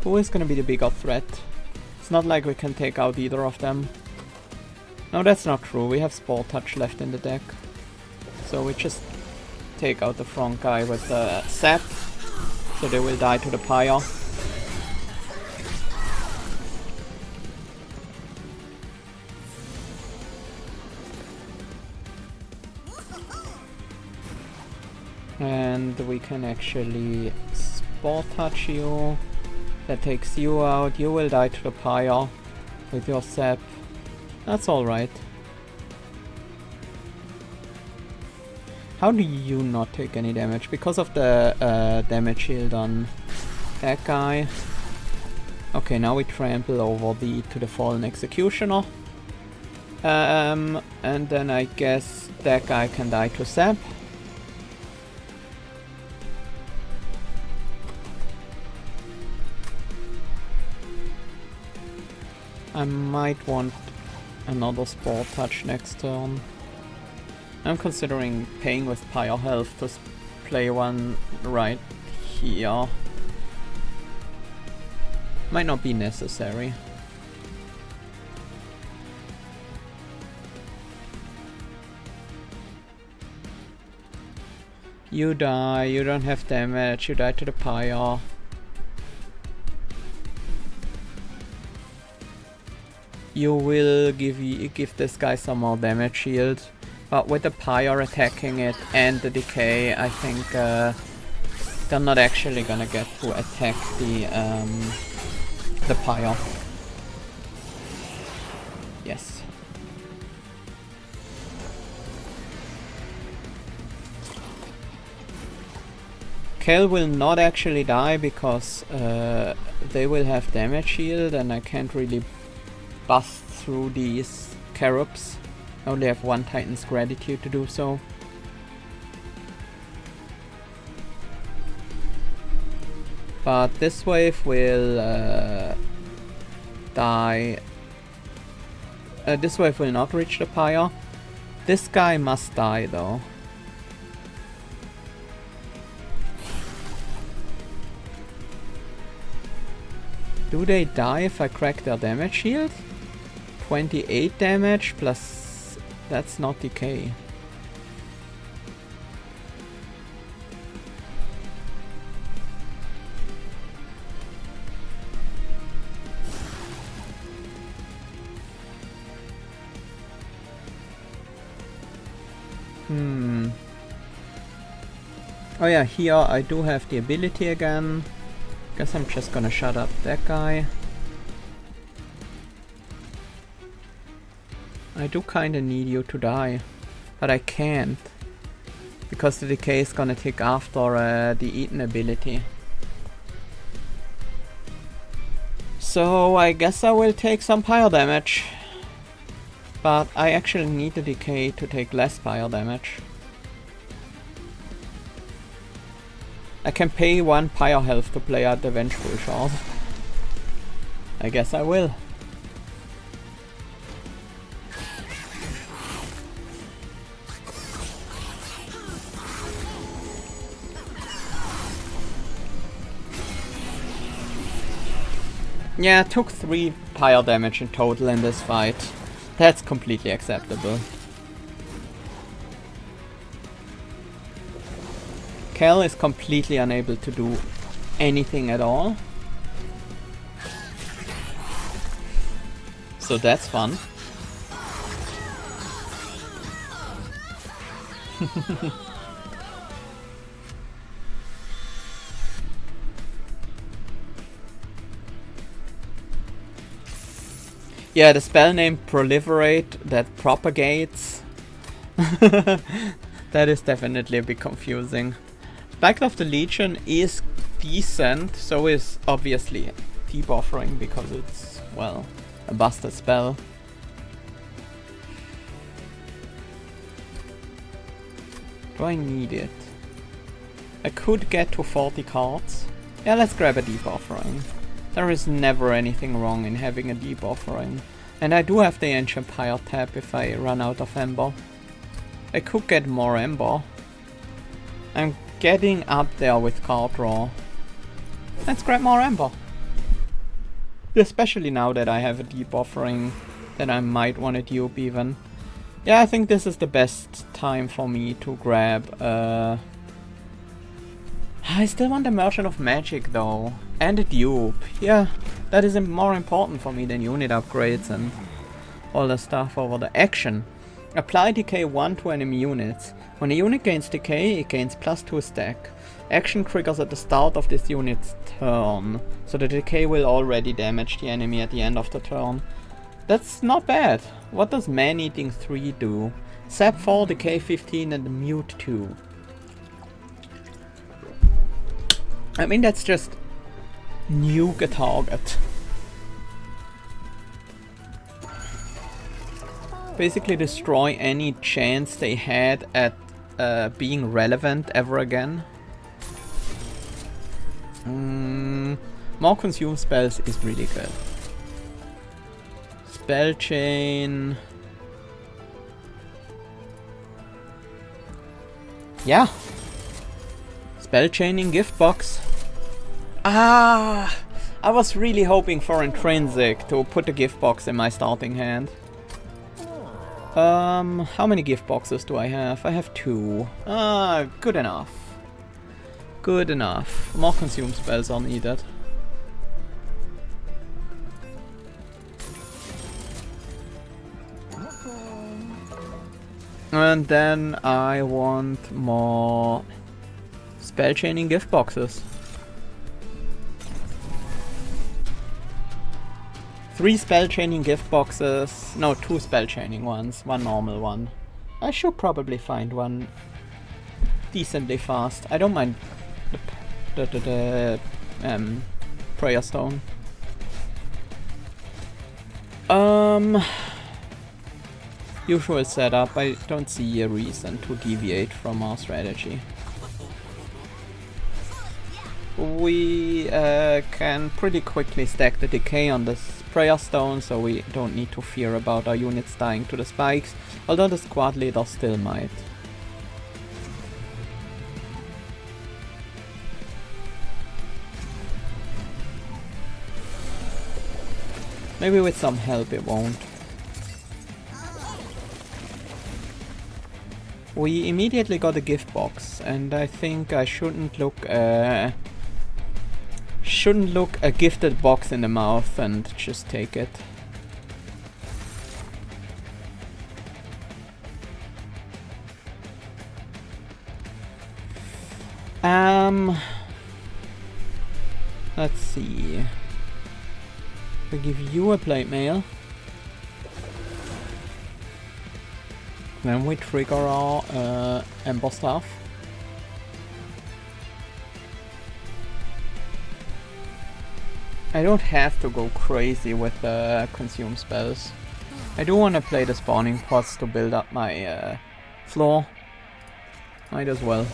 Who is gonna be the bigger threat? It's not like we can take out either of them. No, that's not true. We have Spore Touch left in the deck. So we just take out the front guy with the Sap. So they will die to the Pyre. And we can actually Spore Touch you. That takes you out. You will die to the Pyre with your Sap. That's alright. How do you not take any damage? Because of the damage shield on that guy. Okay, now we trample over to the Fallen Executioner. And then I guess that guy can die to Sap. I might want another Spore Touch next turn. I'm considering paying with Pyre Health to play one right here. Might not be necessary. You die, you don't have damage, you die to the Pyre. You will give this guy some more damage shield, but with the Pyre attacking it and the Decay, I think they're not actually gonna get to attack the Pyre. Yes. Kel will not actually die because they will have damage shield and I can't really bust through these Carobs. I only have one Titan's Gratitude to do so. But this wave will die. This wave will not reach the Pyre. This guy must die though. Do they die if I crack their damage shield? 28 damage plus... that's not Decay. Oh yeah, here I do have the ability again. Guess I'm just gonna shut up that guy. I do kinda need you to die, but I can't. Because the Decay is gonna take after the Eaten ability. So I guess I will take some Pyre damage. But I actually need the Decay to take less Pyre damage. I can pay 1 Pyre health to play out the Vengeful Shard. I guess I will. Yeah, took 3 Pyre damage in total in this fight. That's completely acceptable. Kel is completely unable to do anything at all. So that's fun. Yeah, the spell name Proliferate that propagates. That is definitely a bit confusing. Spike of the Legion is decent, so is obviously Deep Offering because it's, well, a busted spell. Do I need it? I could get to 40 cards. Yeah, let's grab a Deep Offering. There is never anything wrong in having a Deep Offering. And I do have the Ancient Pyre tap if I run out of Ember. I could get more Ember. I'm getting up there with card draw. Let's grab more Ember. Especially now that I have a Deep Offering that I might want to dupe even. Yeah, I think this is the best time for me to grab I still want the Merchant of Magic though. And a dupe. Yeah, that is more important for me than unit upgrades and all the stuff over the action. Apply Decay 1 to enemy units. When a unit gains Decay, it gains +2 stack. Action triggers at the start of this unit's turn. So the Decay will already damage the enemy at the end of the turn. That's not bad. What does Man-Eating 3 do? Sap 4, Decay 15 and Mute 2. I mean, that's just nuke a target. Basically destroy any chance they had at being relevant ever again. More consume spells is really good. Spell chain. Yeah. Spell chaining gift box. Ah, I was really hoping for Intrinsic to put a gift box in my starting hand. How many gift boxes do I have? I have 2. Ah, good enough. Good enough. More consume spells are needed. And then I want more spell chaining gift boxes. 3 spell chaining gift boxes. No, 2 spell chaining ones. 1 normal one. I should probably find one decently fast. I don't mind the prayer stone. Usual setup. I don't see a reason to deviate from our strategy. We can pretty quickly stack the Decay on this prayer stone, so we don't need to fear about our units dying to the spikes, although the squad leader still might. Maybe with some help it won't. We immediately got a gift box, and I think I shouldn't look a gifted box in the mouth and just take it. Let's see. We give you a plate mail. Then we trigger our Ember Staff. I don't have to go crazy with the consume spells. I do want to play the spawning pots to build up my floor. Might as well.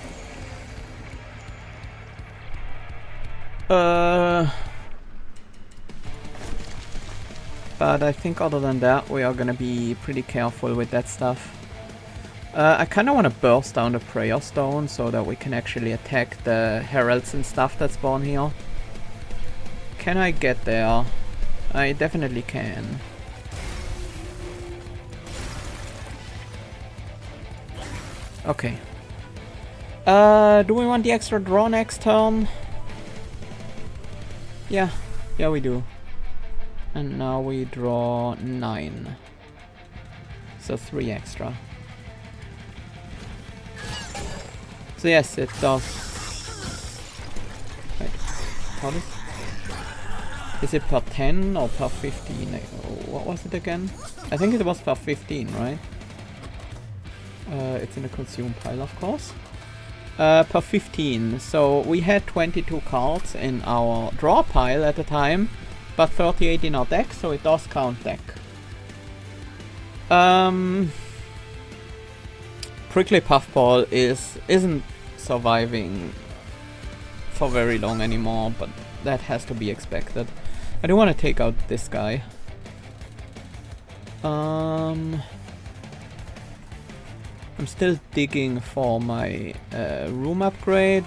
But I think other than that we are gonna be pretty careful with that stuff. I kinda wanna burst down the prayer stone so that we can actually attack the heralds and stuff that spawn here. Can I get there? I definitely can. Okay. Do we want the extra draw next turn? Yeah, we do. And now we draw 9. So 3 extra. So yes, it does. Wait, how does? Is it per 10 or per 15? What was it again? I think it was per 15, right? It's in the consume pile, of course. Per 15. So we had 22 cards in our draw pile at the time, but 38 in our deck, so it does count deck. Prickly Puffball isn't surviving for very long anymore, but that has to be expected. I do want to take out this guy. I'm still digging for my room upgrade.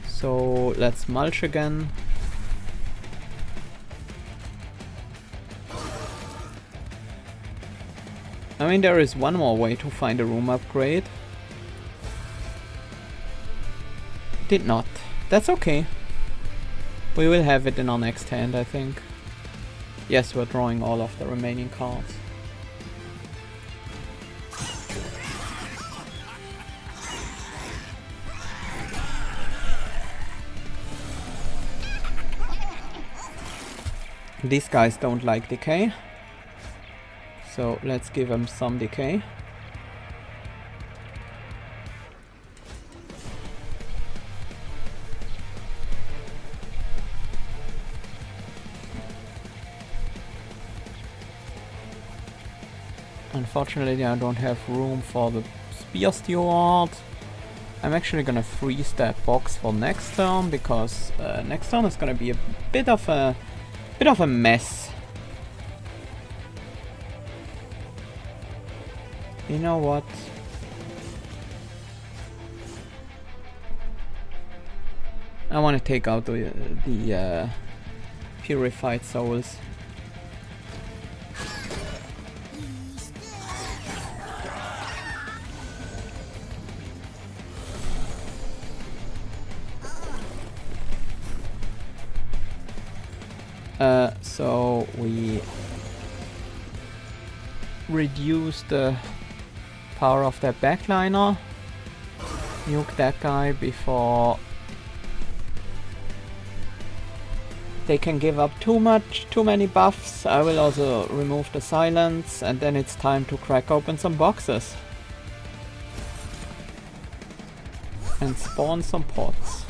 So let's mulch again. I mean, there is one more way to find a room upgrade. Did not. That's okay. We will have it in our next hand, I think. Yes, we're drawing all of the remaining cards. These guys don't like Decay. So let's give them some Decay. Unfortunately, I don't have room for the Spear Steward. I'm actually gonna freeze that box for next turn, because next turn is gonna be a bit of a mess. You know what? I want to take out the purified souls. So we reduce the power of that backliner, nuke that guy before they can give up too many buffs. I will also remove the silence, and then it's time to crack open some boxes and spawn some pots.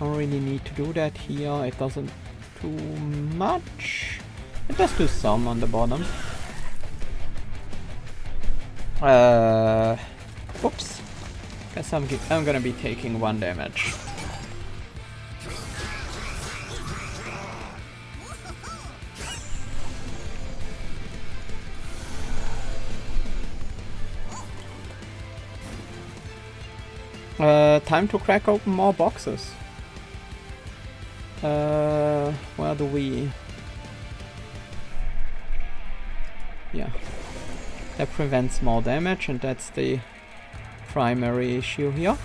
Don't really need to do that here. It doesn't do much. It does do some on the bottom. Oops. Guess I'm gonna be taking 1 damage. Time to crack open more boxes. Where do we... Yeah. That prevents more damage, and that's the primary issue here.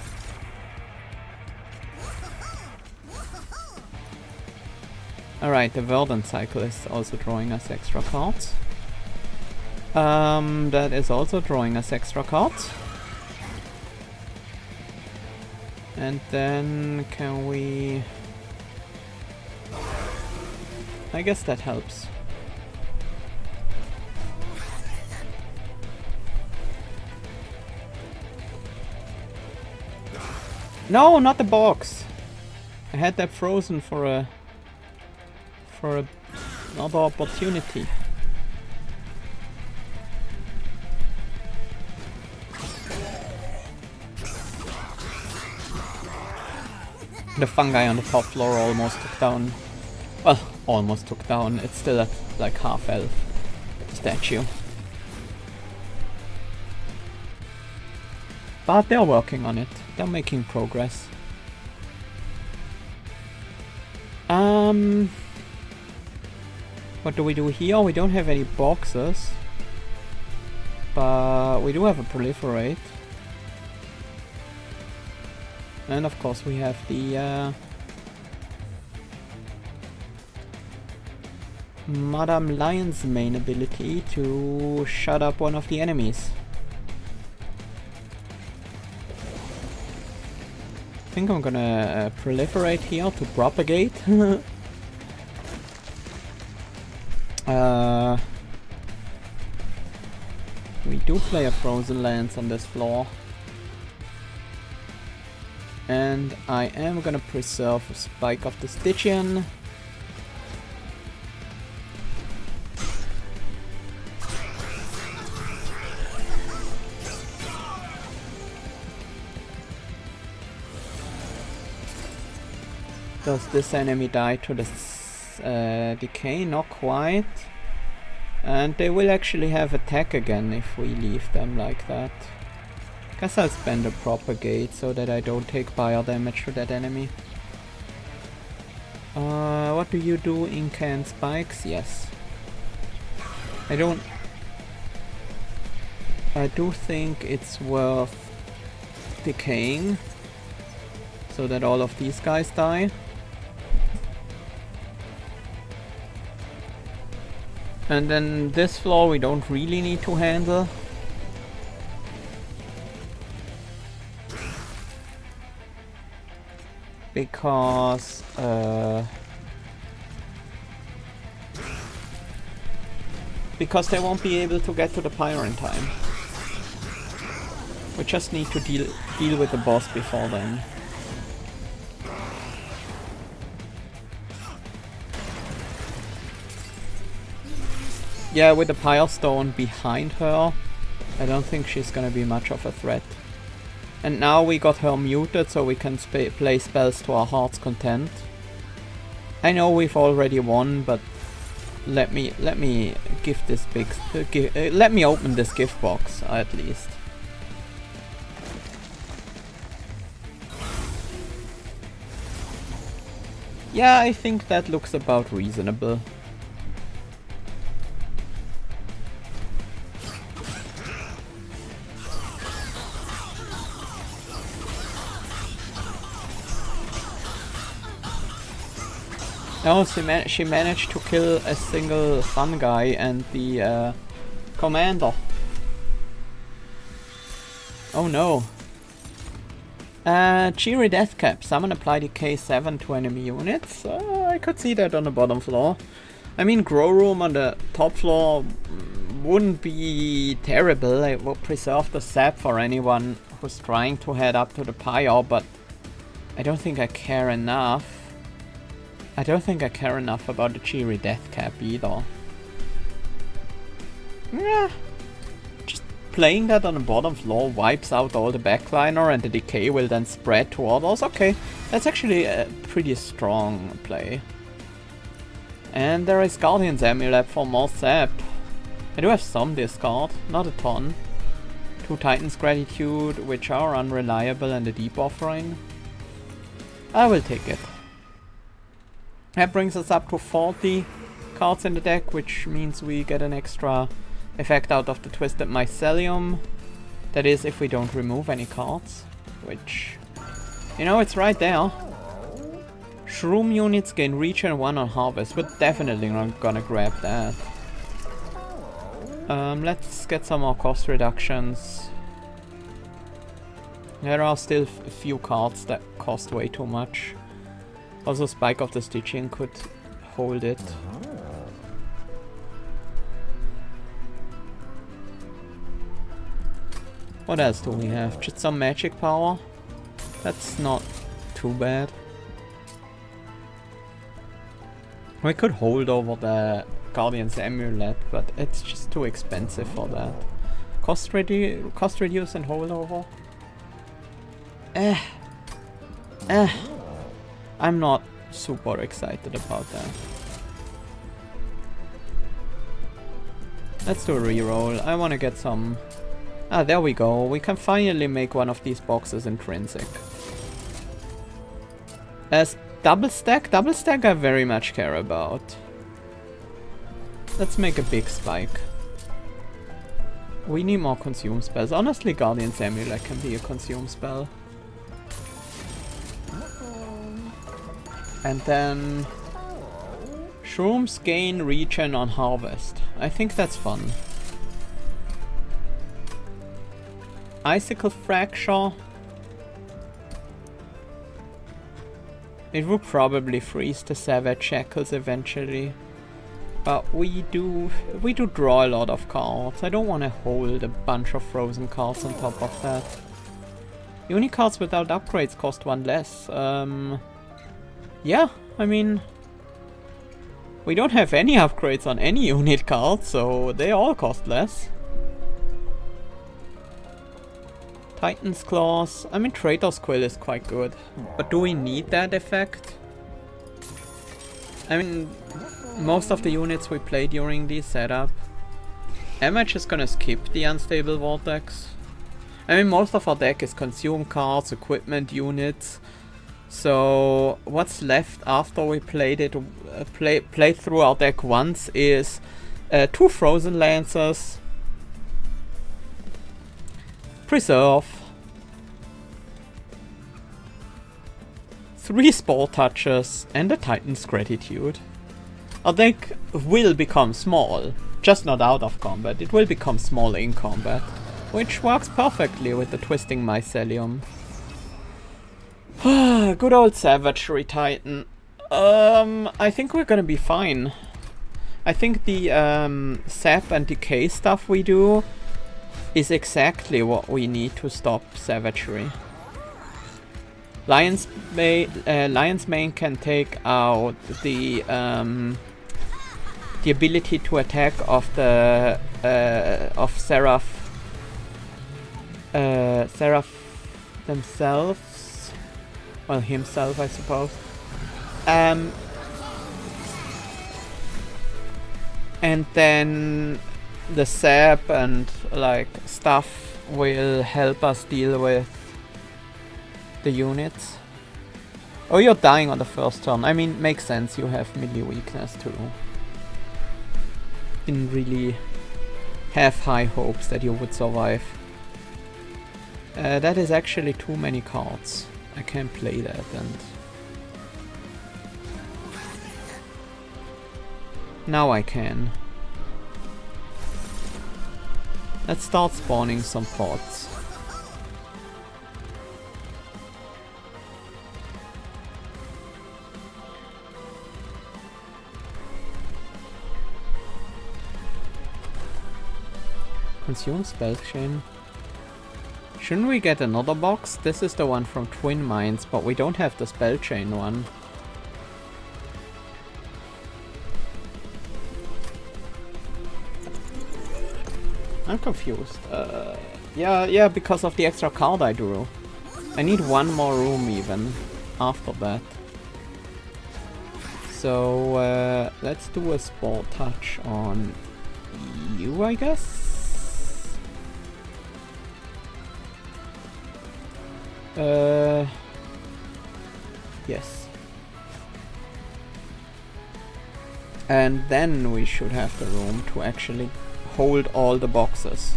Alright, the Verdant Cycle is also drawing us extra cards. That is also drawing us extra cards. And then can we... I guess that helps. No, not the box. I had that frozen for another opportunity. The fungi on the top floor almost took down. Well, almost took down. It's still at like half health. Statue. But they're working on it. They're making progress. What do we do here? We don't have any boxes. But we do have a proliferate. And of course we have the Madame Lion's main ability to shut up one of the enemies. I think I'm gonna proliferate here to propagate. We do play a Frozen Lance on this floor. And I am gonna preserve a Spike of the Stygian. Does this enemy die to the Decay? Not quite. And they will actually have attack again if we leave them like that. Guess I'll spend a propagate so that I don't take fire damage to that enemy. What do you do? Incan spikes? Yes. I do think it's worth decaying so that all of these guys die. And then this floor we don't really need to handle. Because they won't be able to get to the pyre in time. We just need to deal with the boss before then. Yeah, with the Pyre Stone behind her, I don't think she's gonna be much of a threat. And now we got her muted, so we can play spells to our heart's content. I know we've already won, but let me give this big let me open this gift box at least. Yeah, I think that looks about reasonable. Oh, she managed to kill a single fun guy and the commander. Oh no. Cheery Death Cap. Summon apply Decay 7 to enemy units. I could see that on the bottom floor. I mean, Grow Room on the top floor wouldn't be terrible. It would preserve the sap for anyone who's trying to head up to the pyre, but I don't think I care enough. I don't think I care enough about the Cheery Death Cap either. Yeah. Just playing that on the bottom floor wipes out all the backliner and the Decay will then spread to others. Okay, that's actually a pretty strong play. And there is Guardian's Amulet for more sap. I do have some discard, not a ton. 2 Titan's Gratitude, which are unreliable, and a Deep Offering. I will take it. That brings us up to 40 cards in the deck, which means we get an extra effect out of the Twisted Mycelium. That is, if we don't remove any cards, which, you know, it's right there. Shroom units gain regen 1 on harvest. We're definitely not gonna grab that. Let's get some more cost reductions. There are still a few cards that cost way too much. Also, Spike of the Stygian could hold it. What else do we have? Just some magic power? That's not too bad. We could hold over the Guardian's Amulet, but it's just too expensive for that. Cost reduce and hold over? I'm not super excited about that. Let's do a reroll. I want to get some... Ah, there we go. We can finally make one of these boxes intrinsic. As double stack I very much care about. Let's make a big spike. We need more consume spells. Honestly, Guardian's Amulet can be a consume spell. And then Shrooms gain regen on harvest. I think that's fun. Icicle Fracture. It would probably freeze the Savage Shackles eventually. But we do draw a lot of cards. I don't want to hold a bunch of frozen cards on top of that. Uni cards without upgrades cost 1 less. Yeah, I mean... We don't have any upgrades on any unit cards, so they all cost less. Titan's Claws. I mean, Traitor's Quill is quite good. But do we need that effect? I mean, most of the units we play during the setup. Am I just gonna skip the Unstable Vortex? I mean, most of our deck is consume cards, equipment units. So what's left after we played it, played through our deck once is 2 Frozen Lancers, Preserve, 3 Spore Touches, and a Titan's Gratitude. Our deck will become small, just not out of combat. It will become small in combat, which works perfectly with the Twisting Mycelium. Good old Savagery Titan. I think we're gonna be fine. I think the sap and decay stuff we do is exactly what we need to stop Savagery. Lion's Mane can take out the ability to attack of the of Seraph themselves. Well, himself, I suppose. And then the sap and like stuff will help us deal with the units. Oh, you're dying on the first turn. I mean, makes sense. You have melee weakness too. Didn't really have high hopes that you would survive. That is actually too many cards. I can't play that, and now I can. Let's start spawning some pods. Consume Spell Chain. Shouldn't we get another box? This is the one from Twin Mines, but we don't have the Spell Chain one. I'm confused. Yeah, because of the extra card I drew. I need one more room even after that. So let's do a Spore Touch on you, I guess? Yes. And then we should have the room to actually hold all the boxes.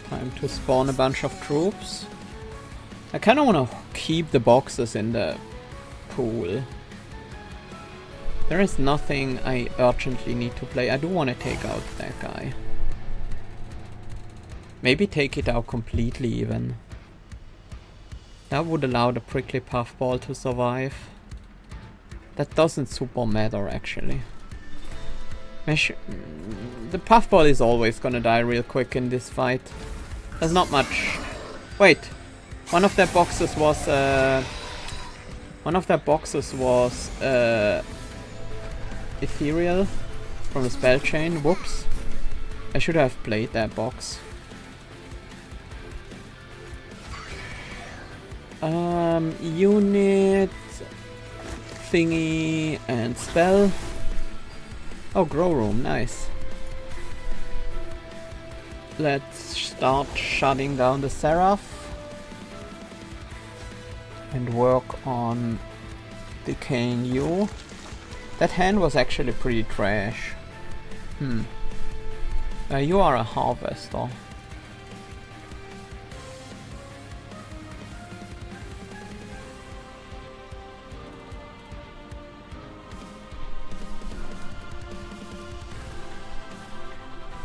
Time to spawn a bunch of troops. I kinda wanna keep the boxes in the pool. There is nothing I urgently need to play. I do wanna take out that guy. Maybe take it out completely even. That would allow the prickly puffball to survive. That doesn't super matter actually. The puffball is always gonna die real quick in this fight. There's not much. Wait, one of their boxes was ethereal from the spell chain. Whoops! I should have played that box. Unit, thingy, and spell. Oh, grow room, nice. Let's start shutting down the Seraph and work on decaying you. That hand was actually pretty trash. You are a harvester.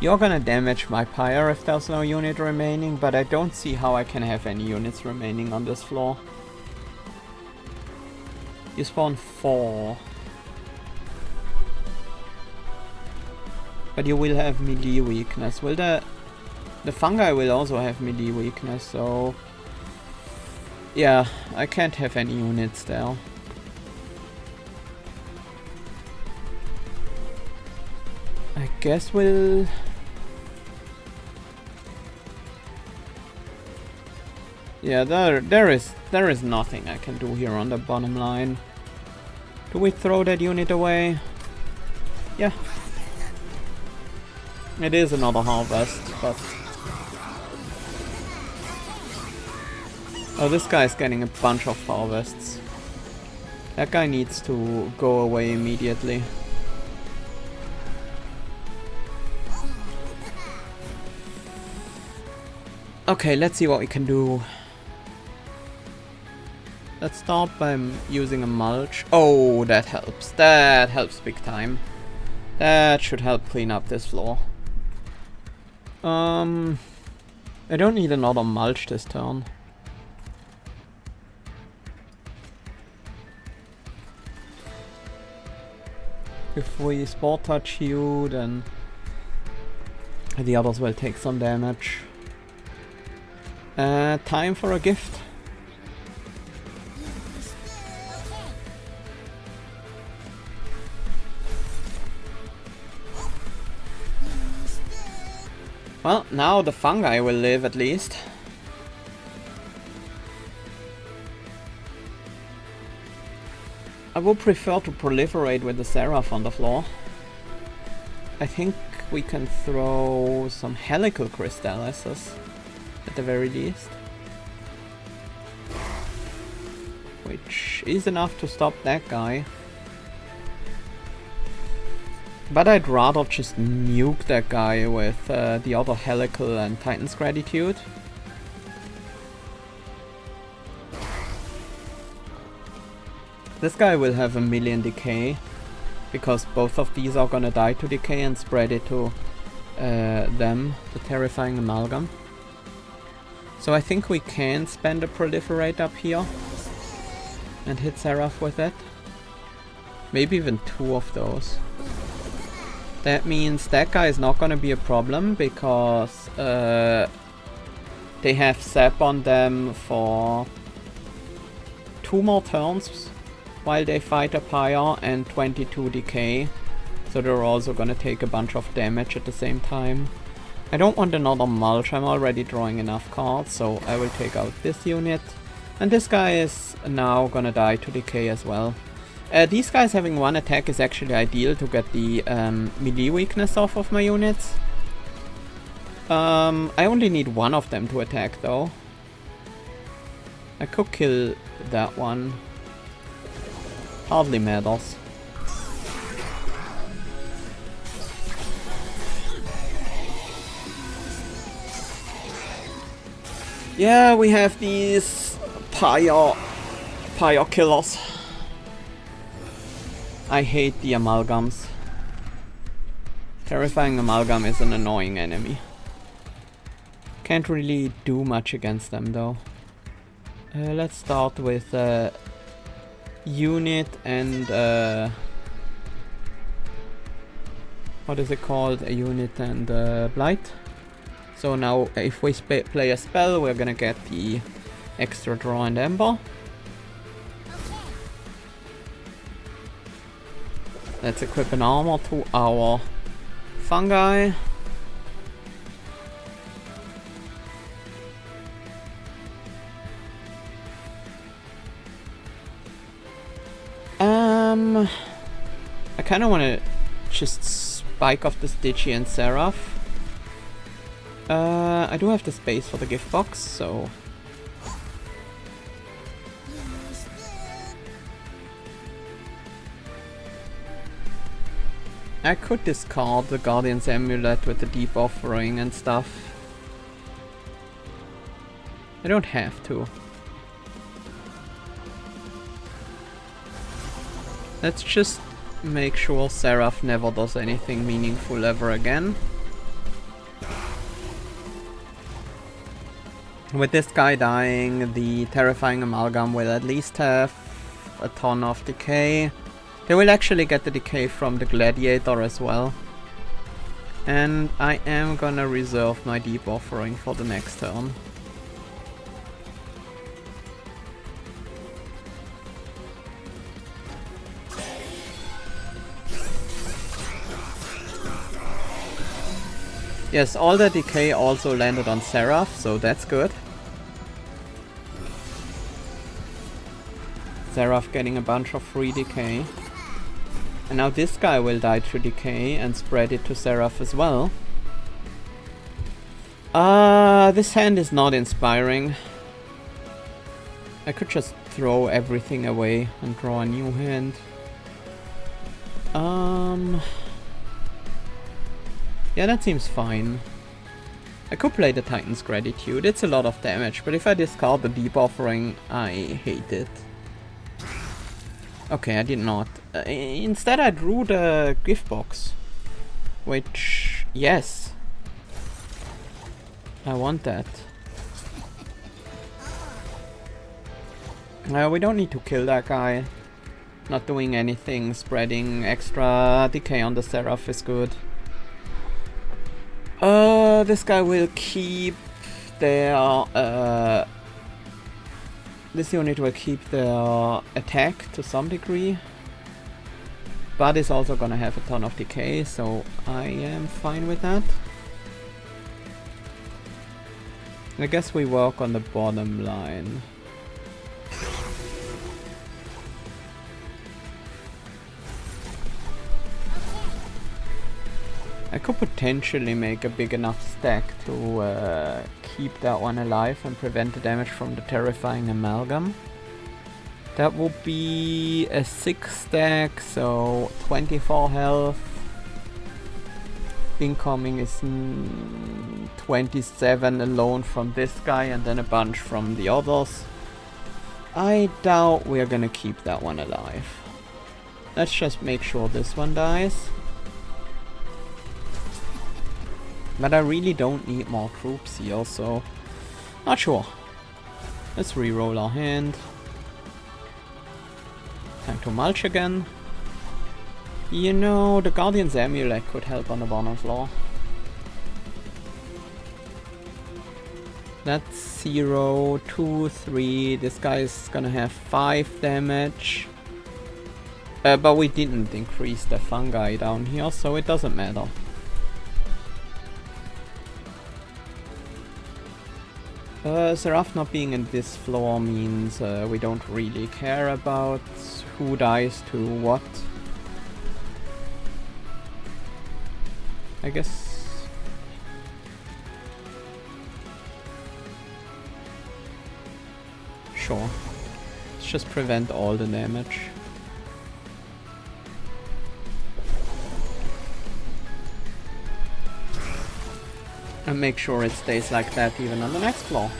You're gonna damage my pyre if there's no unit remaining, but I don't see how I can have any units remaining on this floor. You spawn 4. But you will have melee weakness. Will the fungi will also have melee weakness, so yeah, I can't have any units there. I guess we'll... Yeah, there is nothing I can do here on the bottom line. Do we throw that unit away? Yeah. It is another harvest, but... Oh, this guy's getting a bunch of harvests. That guy needs to go away immediately. Okay, let's see what we can do. Let's start by using a mulch. Oh, that helps. That helps big time. That should help clean up this floor. I don't need another mulch this turn. If we sport touch you, then the others will take some damage. Time for a gift. Well, now the fungi will live at least. I would prefer to proliferate with the Seraph on the floor. I think we can throw some helical crystallises at the very least. Which is enough to stop that guy. But I'd rather just nuke that guy with the other helical and Titan's Gratitude. This guy will have a million decay, because both of these are gonna die to decay and spread it to them, the Terrifying Amalgam. So I think we can spend a Proliferate up here and hit Seraph with it. Maybe even 2 of those. That means that guy is not gonna be a problem, because they have Zap on them for 2 more turns while they fight a Pyre and 22 decay. So they're also gonna take a bunch of damage at the same time. I don't want another mulch, I'm already drawing enough cards, so I will take out this unit. And this guy is now gonna die to decay as well. These guys having 1 attack is actually ideal to get the melee weakness off of my units. I only need 1 of them to attack though. I could kill that one. Hardly matters. Yeah, we have these Pyre killers. I hate the amalgams. Terrifying Amalgam is an annoying enemy. Can't really do much against them though. Let's start with unit and what is it called? A unit and Blight. So now if we play a spell, we're gonna get the extra draw and Ember. Let's equip an armor to our fungi. I kinda wanna just spike off this Decay and Seraph. I do have the space for the gift box, so... I could discard the Guardian's Amulet with the Deep Offering and stuff. I don't have to. Let's just make sure Seraph never does anything meaningful ever again. With this guy dying, the Terrifying Amalgam will at least have a ton of decay. They will actually get the decay from the gladiator as well. And I am gonna reserve my deep offering for the next turn. Yes, all the decay also landed on Seraph, so that's good. Seraph getting a bunch of free decay. And now this guy will die to decay and spread it to Seraph as well. This hand is not inspiring. I could just throw everything away and draw a new hand. Yeah, that seems fine. I could play the Titan's Gratitude. It's a lot of damage, but if I discard the Deep Offering, I hate it. Okay, I did not. Instead I drew the gift box. Which, yes. I want that. We don't need to kill that guy. Not doing anything, spreading extra decay on the Seraph is good. This guy will keep their, this unit will keep their attack to some degree. But is also gonna have a ton of decay, so I am fine with that. I guess we work on the bottom line. I could potentially make a big enough stack to keep that one alive and prevent the damage from the Terrifying Amalgam. That would be a 6 stack, so 24 health. Incoming is 27 alone from this guy and then a bunch from the others. I doubt we're gonna keep that one alive. Let's just make sure this one dies. But I really don't need more troops here, so not sure. Let's re-roll our hand. Time to mulch again. You know, the Guardian's Amulet could help on the bottom floor. That's 0, 2, 3. This guy is gonna have 5 damage. But we didn't increase the fungi down here, so it doesn't matter. Seraph not being in this floor means we don't really care about who dies to what. I guess... Sure. Let's just prevent all the damage. And make sure it stays like that even on the next floor.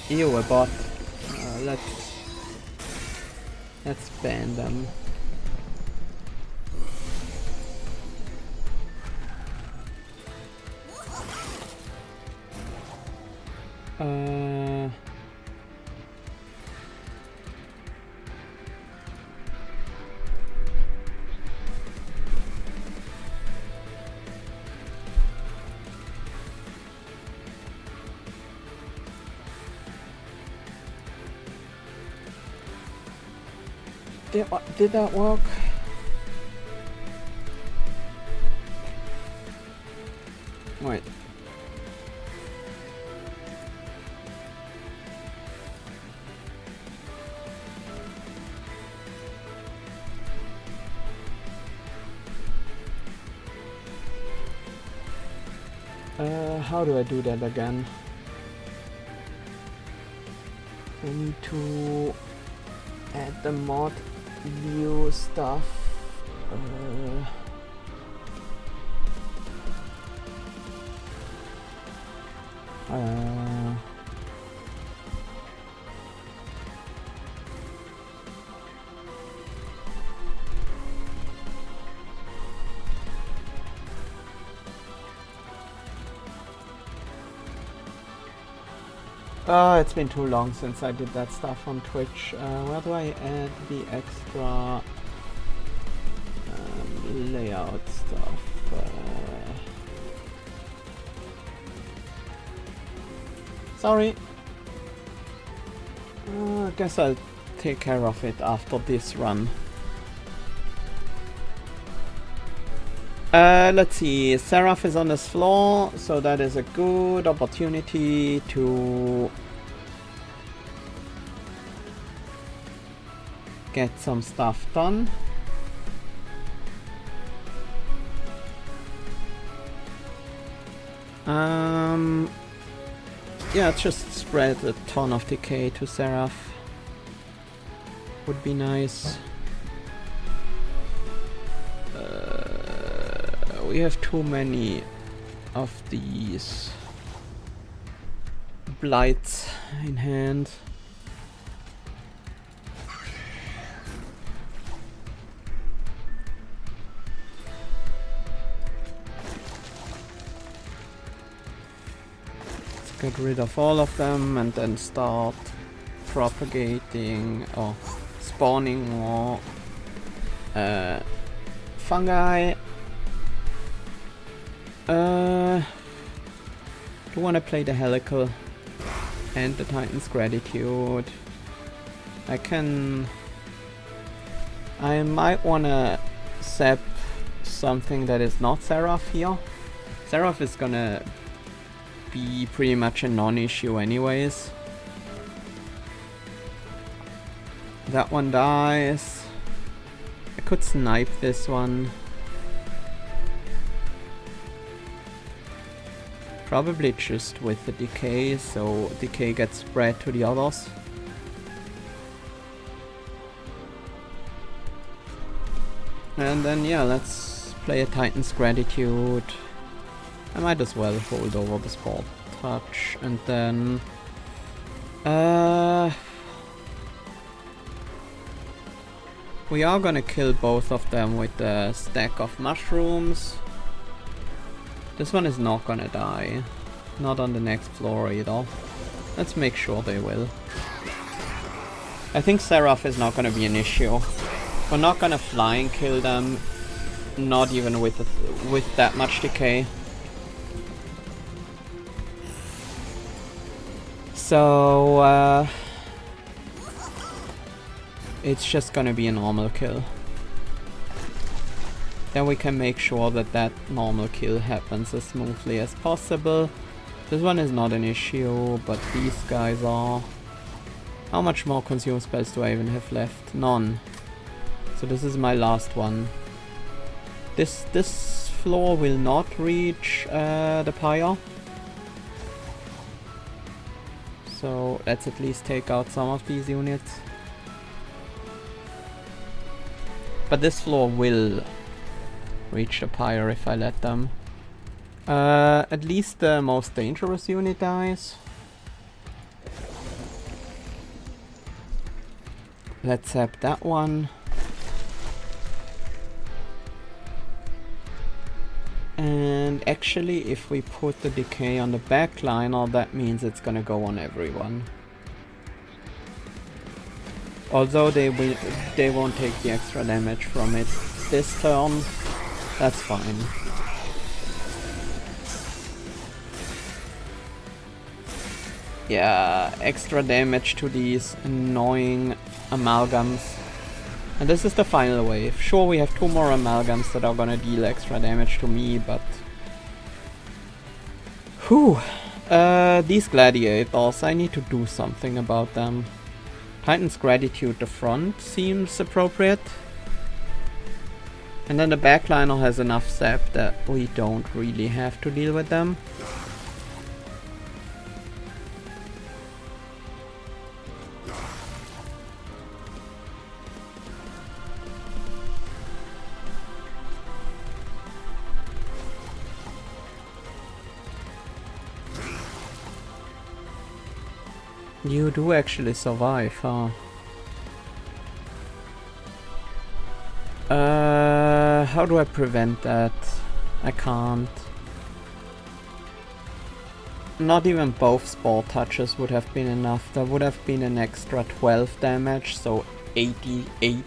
Ew, a bot. Let's ban them. Did that work? Wait. How do I do that again? I need to add the mod view stuff. Oh, it's been too long since I did that stuff on Twitch. Where do I add the extra layout stuff? Sorry. I guess I'll take care of it after this run. Let's see, Seraph is on this floor, so that is a good opportunity to get some stuff done. Yeah, just spread a ton of decay to Seraph. Would be nice. We have too many of these blights in hand. Let's get rid of all of them and then start propagating or spawning more fungi. Do want to play the Helical and the Titan's Gratitude. I might want to sap something that is not Seraph here. Seraph is gonna be pretty much a non-issue anyways. That one dies. I could snipe this one. Probably just with the Decay, so Decay gets spread to the others. And then yeah, let's play a Titan's Gratitude. I might as well hold over the Sport Touch and then we are gonna kill both of them with the stack of mushrooms. This one is not gonna die. Not on the next floor either. Let's make sure they will. I think Seraph is not gonna be an issue. We're not gonna flying kill them. Not even with that much decay. So it's just gonna be a normal kill. Then we can make sure that that normal kill happens as smoothly as possible. This one is not an issue, but these guys are. How much more consume spells do I even have left? None. So this is my last one. This floor will not reach the pyre. So let's at least take out some of these units. But this floor will reach the pyre if I let them. At least the most dangerous unit dies. Let's sap that one. And actually, if we put the Decay on the backliner, that means it's gonna go on everyone. Although they won't take the extra damage from it this turn. That's fine. Yeah, extra damage to these annoying amalgams. And this is the final wave. Sure, we have 2 more amalgams that are gonna deal extra damage to me, but... Whew. These gladiators, I need to do something about them. Titan's Gratitude, the front seems appropriate. And then the backliner has enough sap that we don't really have to deal with them. You do actually survive, huh? How do I prevent that? I can't. Not even both spore touches would have been enough. There would have been an extra 12 damage, so 88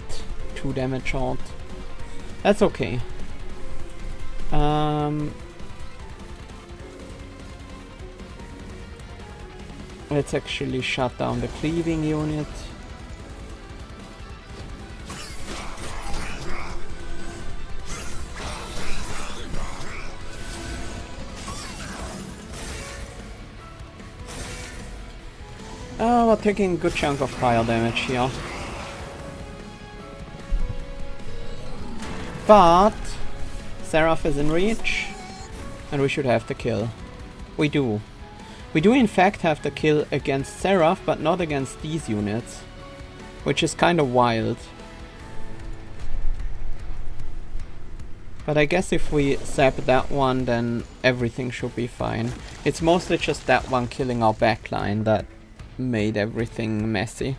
2 damage short. That's okay. Let's actually shut down the cleaving unit. Oh, we're taking a good chunk of fire damage here. But Seraph is in reach, and we should have the kill. We do. We do in fact have the kill against Seraph, but not against these units, which is kind of wild. But I guess if we zap that one, then everything should be fine. It's mostly just that one killing our backline that made everything messy.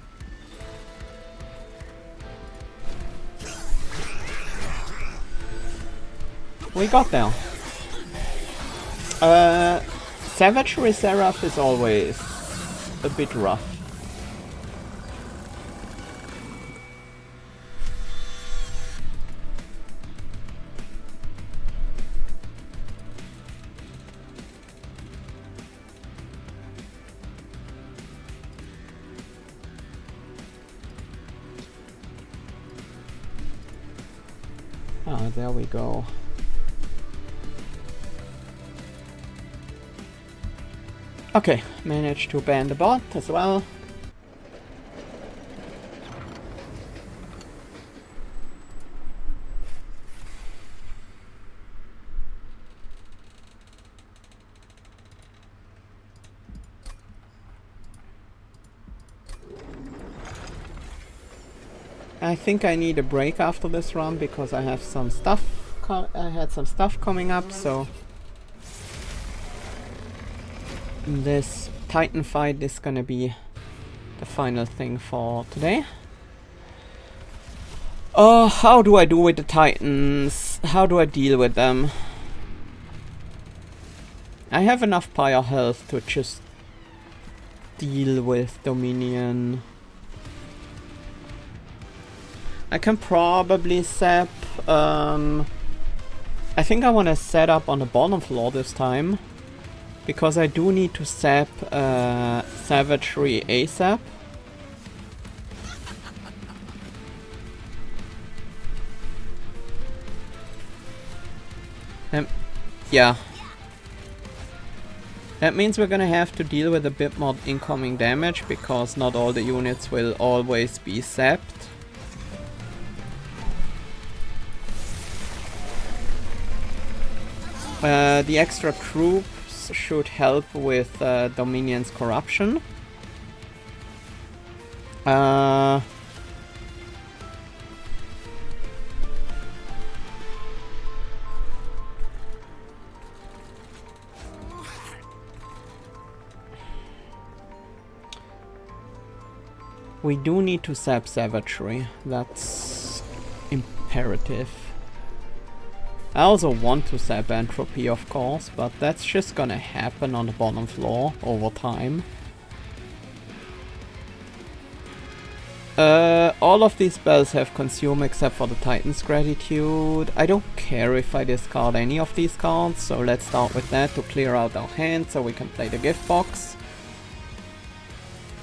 We got there. Savagery Seraph is always a bit rough. Ah, there we go. Okay, managed to ban the bot as well. I think I need a break after this run because I have some stuff. I had some stuff coming up, so this Titan fight is gonna be the final thing for today. Oh, how do I do with the Titans? How do I deal with them? I have enough pyre health to just deal with Dominion. I can probably zap. I think I want to set up on the bottom floor this time, because I do need to zap Savagery ASAP. Yeah. That means we're gonna have to deal with a bit more incoming damage, because not all the units will always be zapped. The extra troops should help with Dominion's corruption. We do need to zap Savagery. That's imperative. I also want to zap Entropy, of course, but that's just gonna happen on the bottom floor over time. All of these spells have consume except for the Titan's Gratitude. I don't care if I discard any of these cards, so let's start with that to clear out our hand so we can play the gift box.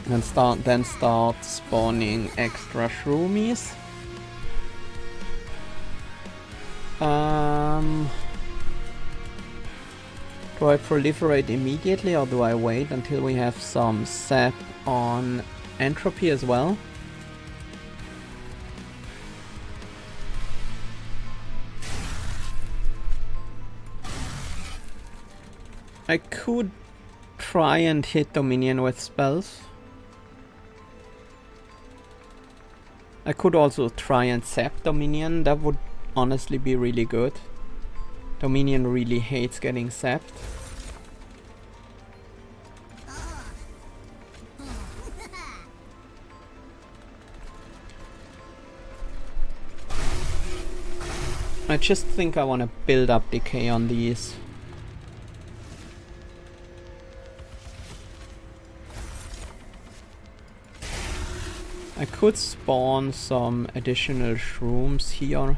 And then start spawning extra shroomies. Do I proliferate immediately or do I wait until we have some sap on Entropy as well? I could try and hit Dominion with spells. I could also try and zap Dominion, that would honestly be really good. Dominion really hates getting zapped. I just think I want to build up Decay on these. I could spawn some additional shrooms here.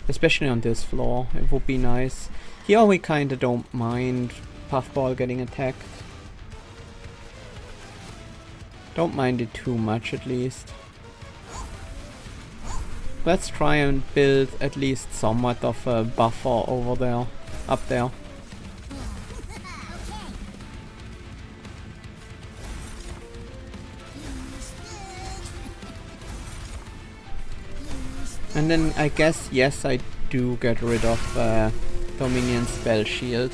Especially on this floor, it would be nice. Here we kinda don't mind Puffball getting attacked. Don't mind it too much at least. Let's try and build at least somewhat of a buffer over there, up there. And then I guess, yes, I do get rid of Dominion Spell Shield.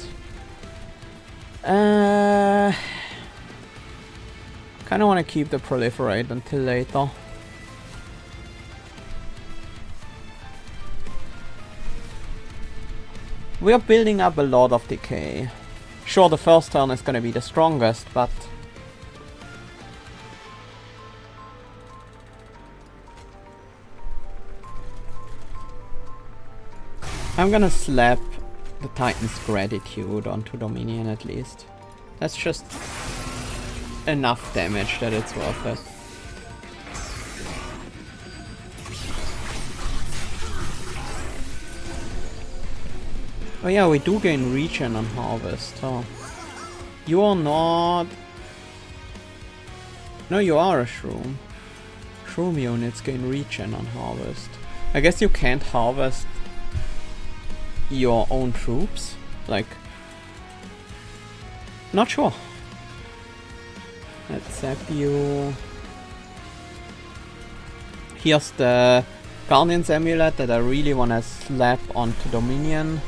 Kinda wanna keep the Proliferate until later. We are building up a lot of Decay. Sure, the first turn is gonna be the strongest, but... I'm gonna slap the Titan's Gratitude onto Dominion at least. That's just enough damage that it's worth it. Oh yeah, we do gain regen on Harvest, huh? You are not... No, you are a Shroom. Shroom units gain regen on Harvest. I guess you can't harvest your own troops? Like... Not sure. Let's zap you. Here's the Guardian's Amulet that I really wanna slap onto Dominion.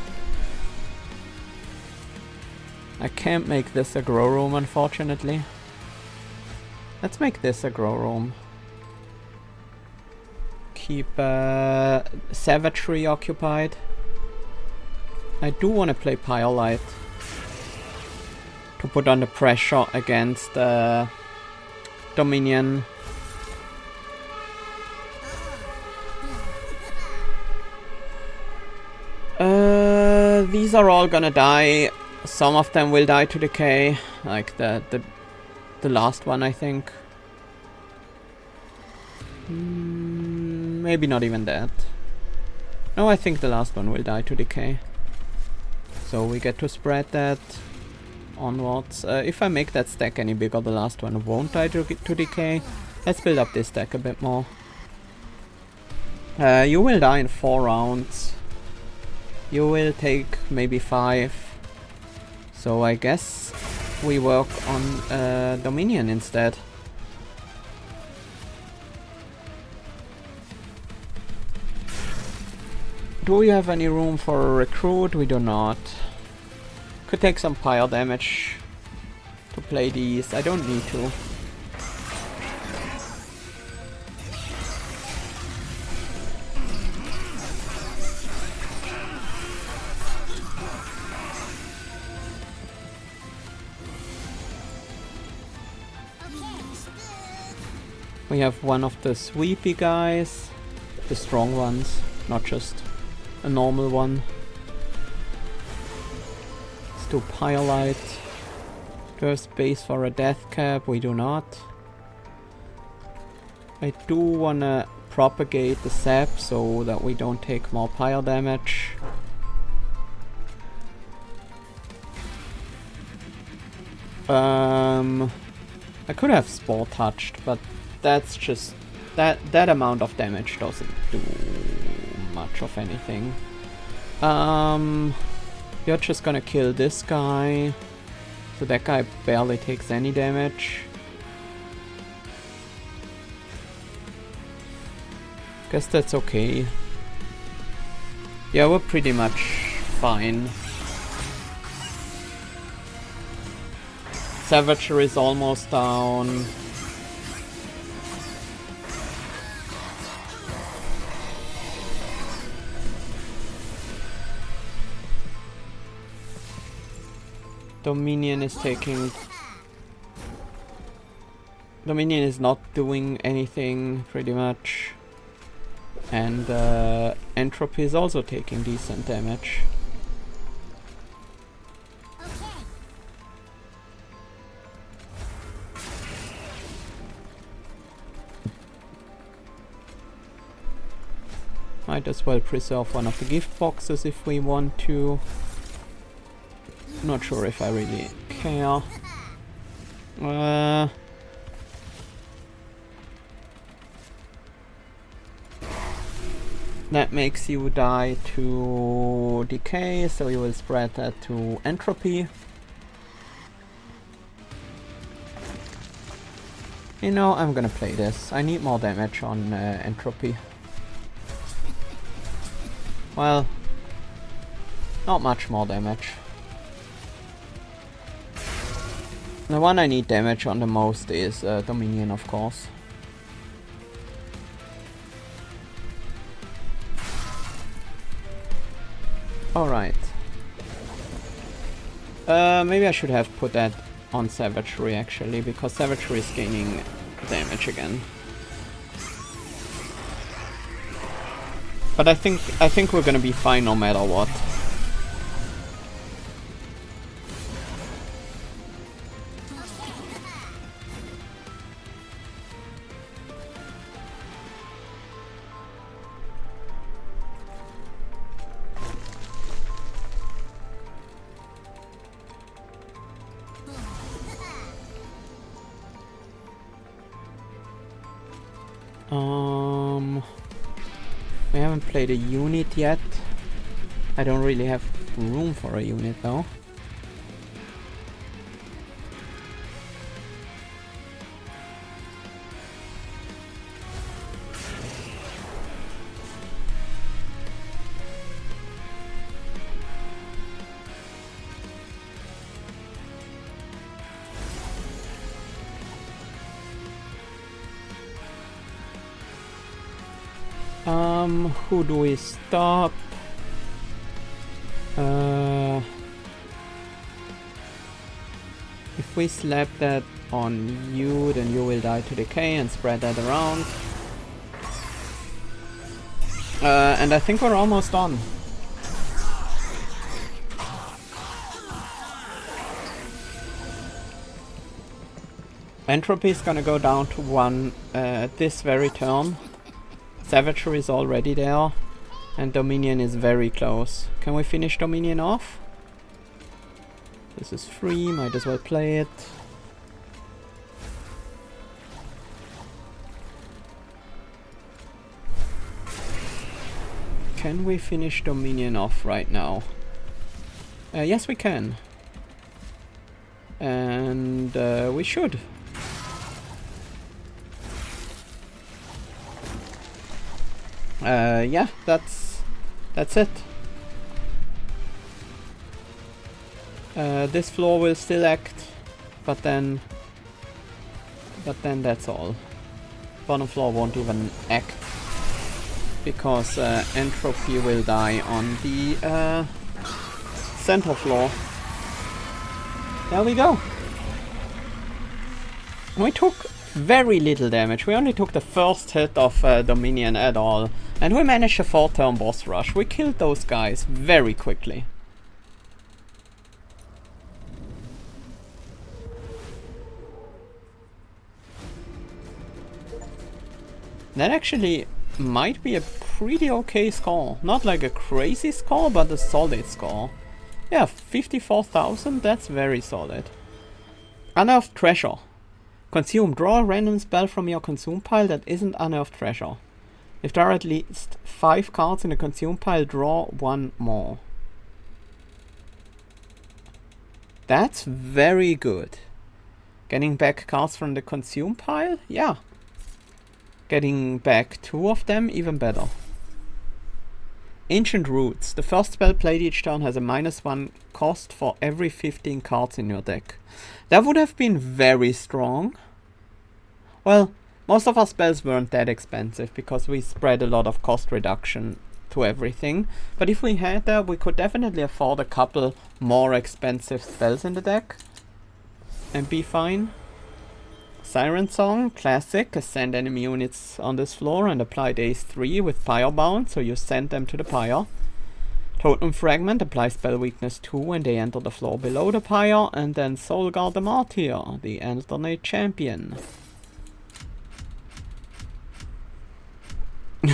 I can't make this a grow room, unfortunately. Let's make this a grow room. Keep Savagery occupied. I do want to play Pyrelight to put on the pressure against Dominion. These are all gonna die. Some of them will die to Decay, like the last one, I think. Maybe not even that. No, I think the last one will die to Decay. So we get to spread that onwards. If I make that stack any bigger, the last one won't die to Decay. Let's build up this stack a bit more. You will die in 4 rounds. You will take maybe 5. So I guess we work on Dominion instead. Do we have any room for a recruit? We do not. Could take some pyre damage to play these. I don't need to. We have one of the sweepy guys, the strong ones, not just a normal one. Let's do Pyrelight. Do we have space for a death cap? We do not. I do wanna propagate the sap so that we don't take more pyre damage. I could have Spore Touched, but that's just... that amount of damage doesn't do much of anything. You're just gonna kill this guy, so that guy barely takes any damage. Guess that's okay. Yeah, we're pretty much fine. Savagery is almost down. Dominion is taking... Dominion is not doing anything, pretty much. And Entropy is also taking decent damage. Might as well preserve one of the gift boxes if we want to. Not sure if I really care. That makes you die to Decay, so you will spread that to Entropy. You know, I'm gonna play this. I need more damage on Entropy. Well, not much more damage. The one I need damage on the most is Dominion, of course. Alright. Maybe I should have put that on Savagery actually, because Savagery is gaining damage again. But I think we're gonna be fine no matter what. We haven't played a unit yet. I don't really have room for a unit though. Who do we stop? If we slap that on you, then you will die to Decay and spread that around. And I think we're almost done. Entropy is gonna go down to 1 this very turn. Savagery is already there, and Dominion is very close. Can we finish Dominion off? This is free, might as well play it. Can we finish Dominion off right now? Yes, we can. And we should. Yeah, that's it. This floor will still act, but then that's all. Bottom floor won't even act because Entropy will die on the center floor. There we go. We took very little damage. We only took the first hit of Dominion at all. And we managed a 4-turn boss rush. We killed those guys very quickly. That actually might be a pretty okay score. Not like a crazy score, but a solid score. Yeah, 54,000, that's very solid. Unearthed treasure. Consume. Draw a random spell from your consume pile that isn't unearthed treasure. If there are at least 5 cards in the consume pile, draw 1 more. That's very good. Getting back cards from the consume pile? Yeah. Getting back 2 of them? Even better. Ancient Roots. The first spell played each turn has a -1 cost for every 15 cards in your deck. That would have been very strong. Well, most of our spells weren't that expensive because we spread a lot of cost reduction to everything. But if we had that, we could definitely afford a couple more expensive spells in the deck and be fine. Siren Song, classic. Send enemy units on this floor and apply daze 3 with Pyre Bound, so you send them to the Pyre. Totem Fragment, apply spell weakness 2 when they enter the floor below the Pyre, and then Soul Guard the Martyr, the alternate champion.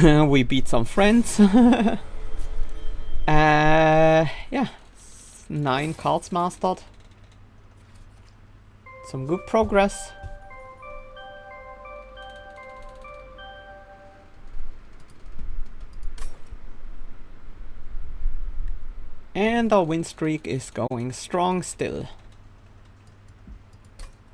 We beat some friends. Yeah, 9 cards mastered. Some good progress. And our win streak is going strong still.